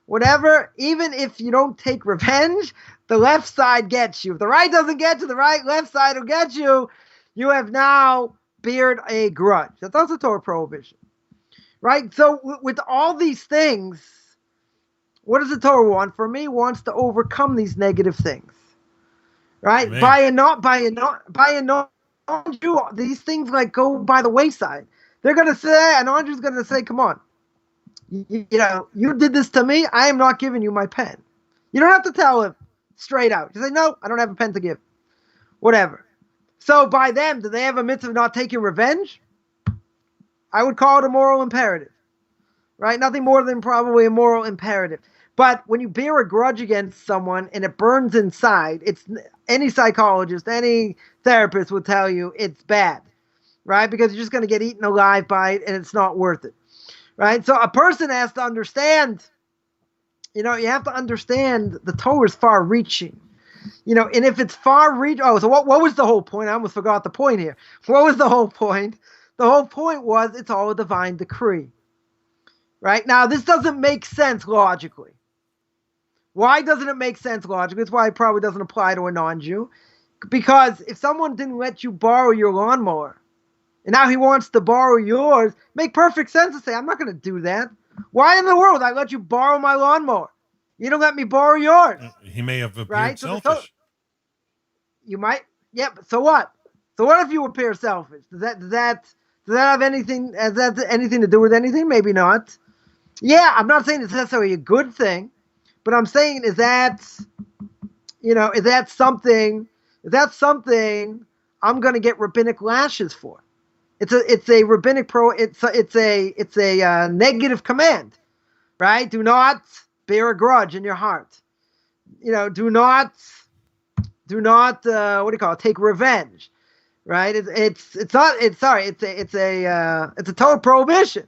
whatever. Even if you don't take revenge, the left side gets you. If the right doesn't get you, the left side will get you. You have now bared a grudge. That's also Torah prohibition, right? So with all these things, what does the Torah want? For me, wants to overcome these negative things, right? Amen. By a non-Jew, these things go by the wayside. They're going to say, a non-Jew's going to say, come on, you did this to me. I am not giving you my pen. You don't have to tell him straight out. You say, no, I don't have a pen to give. Whatever. So by them, do they have a mitzvah of not taking revenge? I would call it a moral imperative, right? Nothing more than probably a moral imperative. But when you bear a grudge against someone and it burns inside, it's any psychologist, any therapist would tell you it's bad, right? Because you're just going to get eaten alive by it and it's not worth it, right? So a person has to understand, you have to understand the Torah is far-reaching. And if it's far-reaching, so what was the whole point? I almost forgot the point here. What was the whole point? The whole point was it's all a divine decree, right? Now, this doesn't make sense logically. Why doesn't it make sense logically? That's why it probably doesn't apply to a non-Jew. Because if someone didn't let you borrow your lawnmower, and now he wants to borrow yours, make perfect sense to say, I'm not going to do that. Why in the world would I let you borrow my lawnmower? You don't let me borrow yours. He may have appeared right? selfish. You might, yeah, but so what? So what if you appear selfish? Does that have anything, has that anything to do with anything? Maybe not. Yeah, I'm not saying it's necessarily a good thing, but I'm saying is that something I'm going to get rabbinic lashes for? It's a rabbinic it's a negative command, right? Do not bear a grudge in your heart. Do not what do you call it? Take revenge, right? It's not it's sorry it's a total prohibition,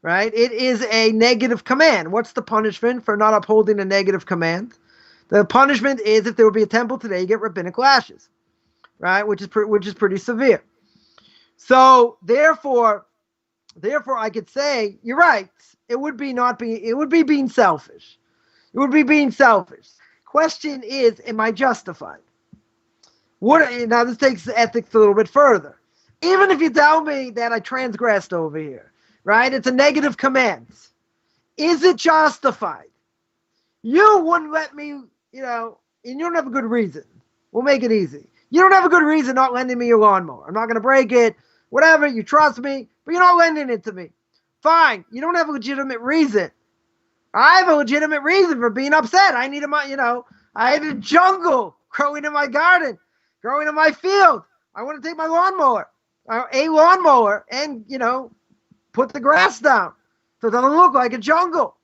right? It is a negative command. What's the punishment for not upholding a negative command? The punishment is if there would be a temple today, you get rabbinic lashes, right? Which is pretty severe. So therefore, I could say you're right. It would be being selfish. It would be being selfish. Question is, am I justified? Now this takes ethics a little bit further. Even if you tell me that I transgressed over here, right? It's a negative command. Is it justified? You wouldn't let me, and you don't have a good reason. We'll make it easy. You don't have a good reason not lending me your lawnmower. I'm not going to break it. Whatever, you trust me, but you're not lending it to me. Fine, you don't have a legitimate reason. I have a legitimate reason for being upset. I had a jungle growing in my garden, growing in my field. I want to take my lawnmower, and, put the grass down so it doesn't look like a jungle.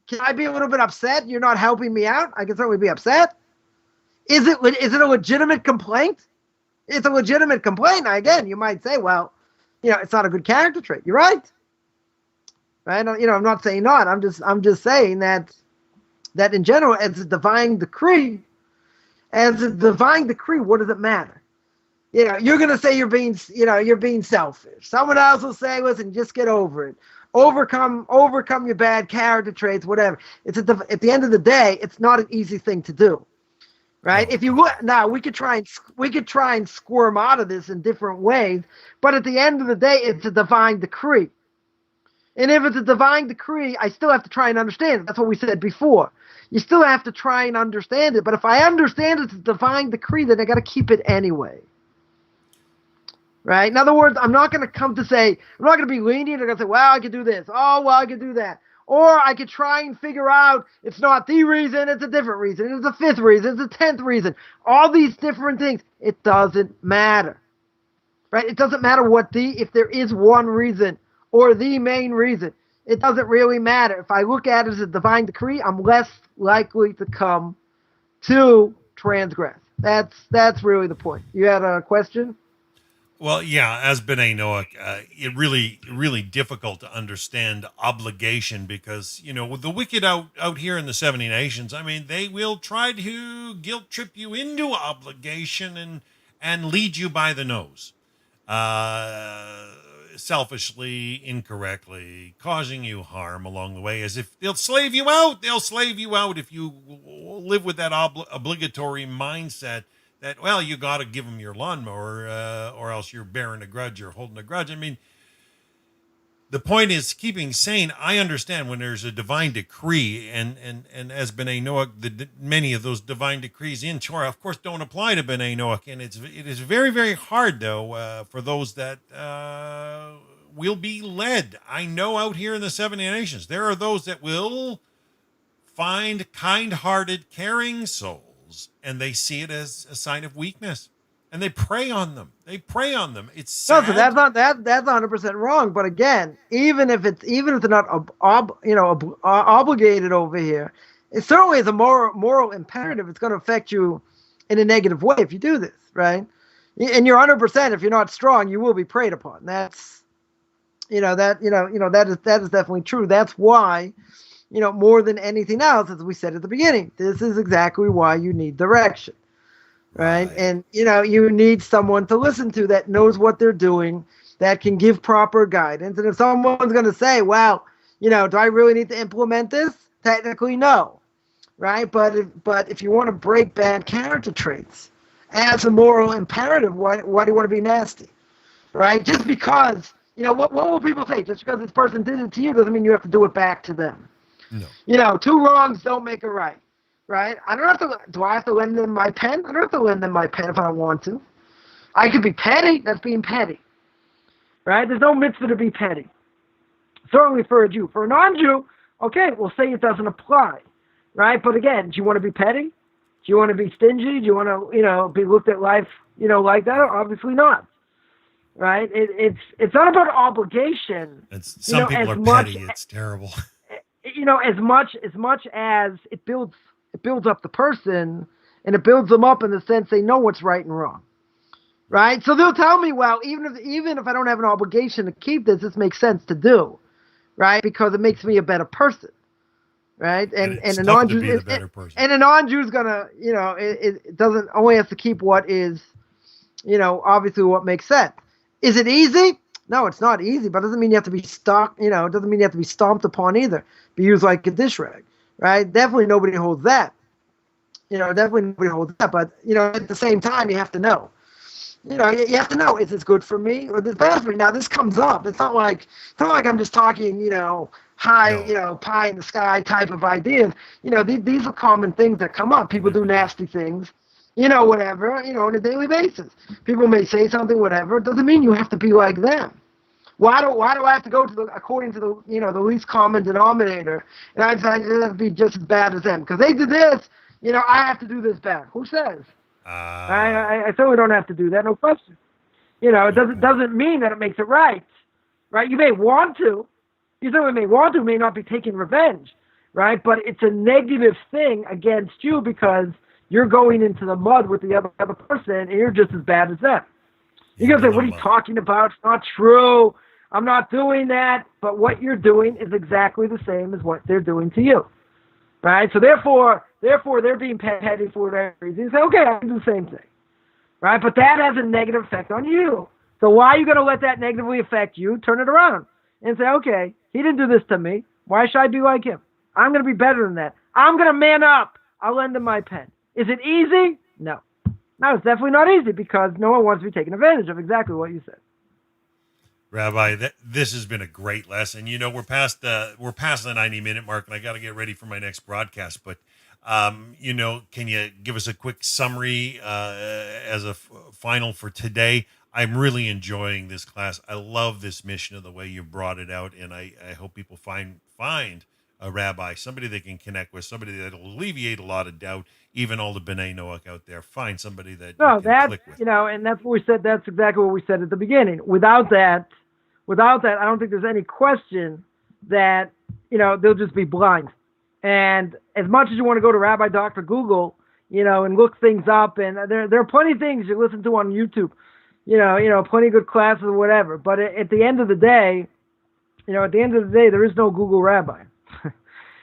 Can I be a little bit upset? You're not helping me out. I can certainly be upset. Is it a legitimate complaint? It's a legitimate complaint. Now, again, you might say, well, it's not a good character trait. You're right. Right? I'm not saying not. I'm just saying that in general, as a divine decree, what does it matter? You're going to say you're being selfish. Someone else will say, listen, just get over it. Overcome your bad character traits, whatever. At the end of the day, it's not an easy thing to do. Right? If you look now, we could try and squirm out of this in different ways, but at the end of the day, it's a divine decree. And if it's a divine decree, I still have to try and understand it. That's what we said before. You still have to try and understand it. But if I understand it's a divine decree, then I got to keep it anyway. Right? In other words, I'm not going to be lenient. I'm going to say, well, I could do this. Oh, well, I could do that. Or I could try and figure out it's not the reason, it's a different reason, it's a fifth reason, it's a 10th reason. All these different things. It doesn't matter. Right? It doesn't matter if there is one reason or the main reason. It doesn't really matter. If I look at it as a divine decree, I'm less likely to come to transgress. That's really the point. You had a question? Well, yeah, as B'nai Noach, it really difficult to understand obligation because, with the wicked out here in the 70 nations, they will try to guilt trip you into obligation and lead you by the nose, selfishly, incorrectly, causing you harm along the way, as if they'll slave you out. They'll slave you out if you live with that obligatory mindset. That, well, you got to give them your lawnmower or else you're bearing a grudge or holding a grudge. The point is keeping sane. I understand when there's a divine decree, and as B'nai Noach, many of those divine decrees in Torah, of course, don't apply to B'nai Noach. And it is very, very hard, though, for those that will be led. I know out here in the 70 nations, there are those that will find kind-hearted, caring souls, and they see it as a sign of weakness, and they prey on them. It's sad. No, so that's 100% wrong. But again, even if they're not obligated over here, it certainly is a moral imperative. It's going to affect you in a negative way if you do this, right? And you're 100%. If you're not strong, you will be preyed upon. That is definitely true. That's why. More than anything else, as we said at the beginning, this is exactly why you need direction, right? And, you need someone to listen to that knows what they're doing, that can give proper guidance. And if someone's going to say, well, do I really need to implement this? Technically, no, right? But if you want to break bad character traits as a moral imperative, why do you want to be nasty, right? Just because, what will people say? Just because this person did it to you doesn't mean you have to do it back to them. No. Two wrongs don't make a right. right? I don't have to. Do I have to lend them my pen? I don't have to lend them my pen if I don't want to. I could be petty. That's being petty, right? There's no mitzvah to be petty. Certainly for a Jew. For a non-Jew, okay, we'll say it doesn't apply, right? But again, do you want to be petty? Do you want to be stingy? Do you want to, be looked at life, like that? Obviously not, right? It's not about obligation. Some people are petty. It's terrible. As much as it builds up the person, and it builds them up in the sense they know what's right and wrong, right? So they'll tell me, well, even if I don't have an obligation to keep this makes sense to do, right? Because it makes me a better person. Right, and a non-Jew and a non-Jew's gonna, it doesn't only have to keep what is, obviously what makes sense. Is it easy? No, it's not easy, but it doesn't mean you have to be stuck. It doesn't mean you have to be stomped upon either. Be used like a dish rag, right? Definitely nobody holds that. Definitely nobody holds that. But at the same time, you have to know. You have to know, is this good for me or this bad for me? Now this comes up. It's not like I'm just talking, high, pie in the sky type of ideas. These are common things that come up. People do nasty things, whatever, on a daily basis. People may say something, whatever. It doesn't mean you have to be like them. Why do I have to go according to the, the least common denominator? And I have to be just as bad as them because they did this. I have to do this bad. Who says? I certainly don't have to do that. No question. It doesn't mean that it makes it right. Right? You may want to. You certainly may want to, may not be taking revenge, right? But it's a negative thing against you because you're going into the mud with the other person and you're just as bad as them. You're going to say, what are you talking about? It's not true. I'm not doing that. But what you're doing is exactly the same as what they're doing to you, right? So therefore they're being petty for whatever reason. You say, okay, I can do the same thing, right? But that has a negative effect on you. So why are you going to let that negatively affect you? Turn it around and say, okay, he didn't do this to me. Why should I be like him? I'm going to be better than that. I'm going to man up. I'll lend him my pen. Is it easy? No. No, it's definitely not easy because no one wants to be taken advantage of, exactly what you said. Rabbi, this has been a great lesson. We're past the 90-minute mark, and I got to get ready for my next broadcast. But, can you give us a quick summary as a final for today? I'm really enjoying this class. I love this mission of the way you brought it out, and I hope people find a rabbi, somebody they can connect with, somebody that will alleviate a lot of doubt, even all the B'nai Noach out there. Find somebody that you can click with. And that's what we said. That's exactly what we said at the beginning. Without that, I don't think there's any question that, they'll just be blind. And as much as you want to go to Rabbi Dr. Google, and look things up, and there are plenty of things you listen to on YouTube, plenty of good classes or whatever. But at the end of the day, there is no Google Rabbi,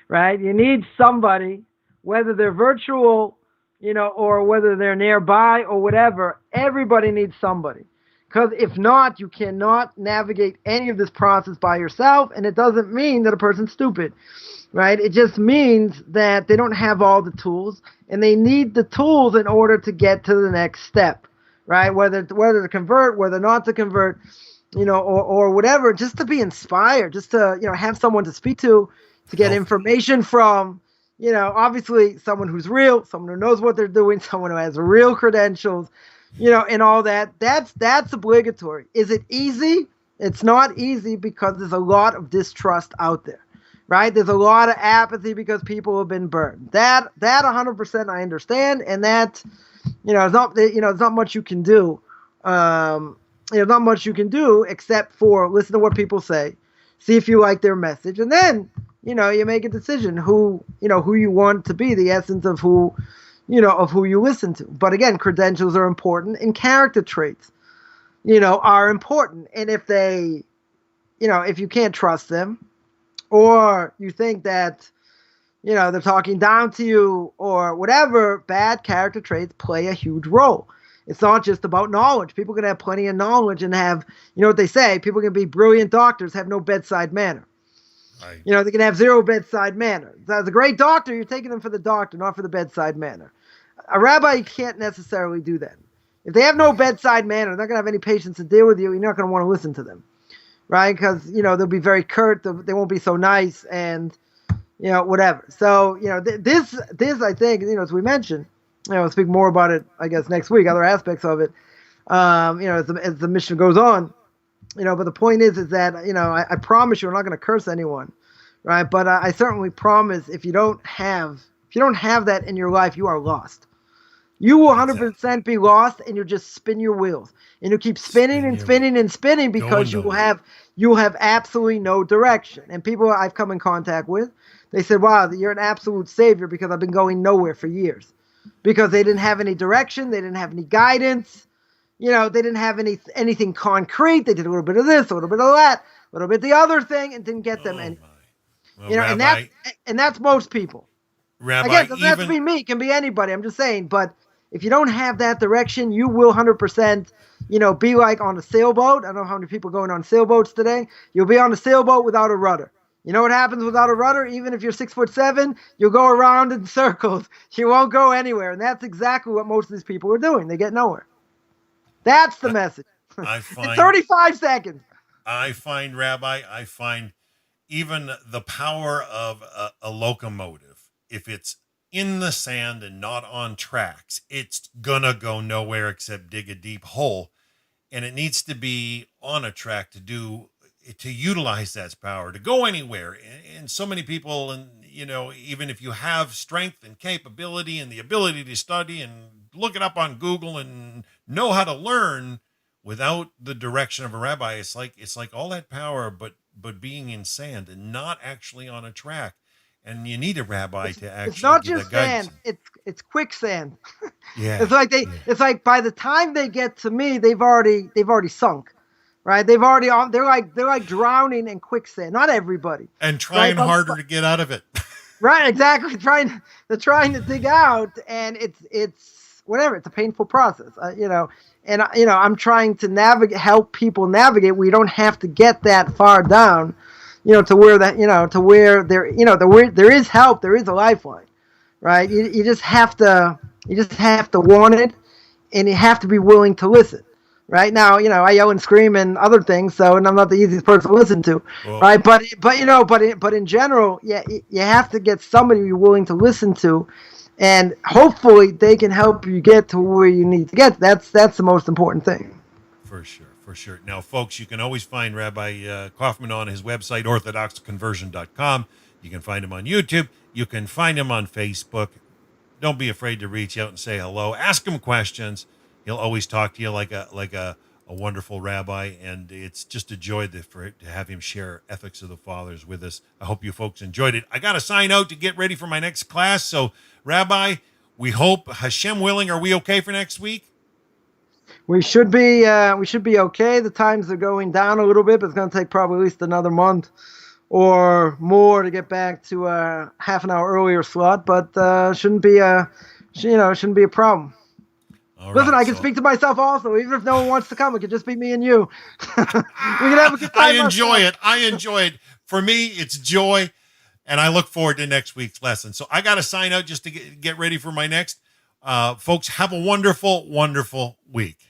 right? You need somebody, whether they're virtual, or whether they're nearby or whatever. Everybody needs somebody. Because if not, you cannot navigate any of this process by yourself, and it doesn't mean that a person's stupid, right? It just means that they don't have all the tools, and they need the tools in order to get to the next step, right? Whether to convert, whether not to convert, or whatever, just to be inspired, just to, have someone to speak to get information from, obviously someone who's real, someone who knows what they're doing, someone who has real credentials, and all that. That's obligatory. Is it easy? It's not easy because there's a lot of distrust out there, right? There's a lot of apathy because people have been burned. That 100% I understand, and that, it's not much you can do. Not much you can do except for listen to what people say, see if you like their message, and then, you make a decision who you want to be, the essence of who you listen to. But again, credentials are important, and character traits, are important. And if they, if you can't trust them, or you think that, they're talking down to you or whatever, bad character traits play a huge role. It's not just about knowledge. People can have plenty of knowledge and have, what they say, people can be brilliant doctors, have no bedside manner. Right. They can have zero bedside manner. As a great doctor, you're taking them for the doctor, not for the bedside manner. A rabbi can't necessarily do that. If they have no bedside manner, they're not going to have any patience to deal with you. You're not going to want to listen to them, right? Because, they'll be very curt. They won't be so nice. And, whatever. So, this I think, as we mentioned, I'll speak more about it, I guess, next week, other aspects of it, as the mission goes on, but the point is that, I promise you, I'm not going to curse anyone, right? But I certainly promise if you don't have that in your life, you are lost. You will 100% be lost, and you'll just spin your wheels, and you'll keep spinning and spinning and spinning because you will have absolutely no direction. And people I've come in contact with, they said, "Wow, you're an absolute savior because I've been going nowhere for years, because they didn't have any direction, they didn't have any guidance, they didn't have anything concrete. They did a little bit of this, a little bit of that, a little bit of the other thing, and didn't get them any." Well, Rabbi, and that's most people. Rabbi, again, it doesn't have to be me; it can be anybody. I'm just saying, but if you don't have that direction, you will 100%, be like on a sailboat. I don't know how many people are going on sailboats today. You'll be on a sailboat without a rudder. You know what happens without a rudder? Even if you're 6'7", you'll go around in circles. You won't go anywhere. And that's exactly what most of these people are doing. They get nowhere. That's the message. I find, 35 seconds. Rabbi, even the power of a locomotive, if it's in the sand and not on tracks, it's gonna go nowhere except dig a deep hole. And it needs to be on a track to utilize that power to go anywhere. And so many people, and even if you have strength and capability and the ability to study and look it up on Google and know how to learn, without the direction of a rabbi, it's like all that power, but being in sand and not actually on a track. And you need a rabbi to actually. It's not just sand; it's quicksand. Yeah, it's like by the time they get to me, they've already sunk, right? They're like drowning in quicksand. Not everybody, and trying harder to get out of it. Right, exactly. They're trying to dig out, and it's whatever. It's a painful process, And I'm trying to help people navigate. We don't have to get that far down. To where there is help, there is a lifeline, right? You just have to want it, and you have to be willing to listen. Right now, I yell and scream and other things, and I'm not the easiest person to listen to, right? But in general, yeah, you have to get somebody you're willing to listen to, and hopefully they can help you get to where you need to get. That's the most important thing. For sure. Now, folks, you can always find Rabbi Coffman on his website, orthodoxconversion.com. You can find him on YouTube. You can find him on Facebook. Don't be afraid to reach out and say hello. Ask him questions. He'll always talk to you like a wonderful rabbi, and it's just a joy to have him share ethics of the fathers with us. I hope you folks enjoyed it. I got to sign out to get ready for my next class. So, Rabbi, we hope, Hashem willing, are we okay for next week? We should be okay. The times are going down a little bit, but it's going to take probably at least another month or more to get back to a half an hour earlier slot. But shouldn't be a problem. Listen, I can speak to myself also. Even if no one wants to come, it could just be me and you. We can have a good time. I enjoy it. For me, it's joy, and I look forward to next week's lesson. So I got to sign out just to get ready for my next. Folks, have a wonderful, wonderful week.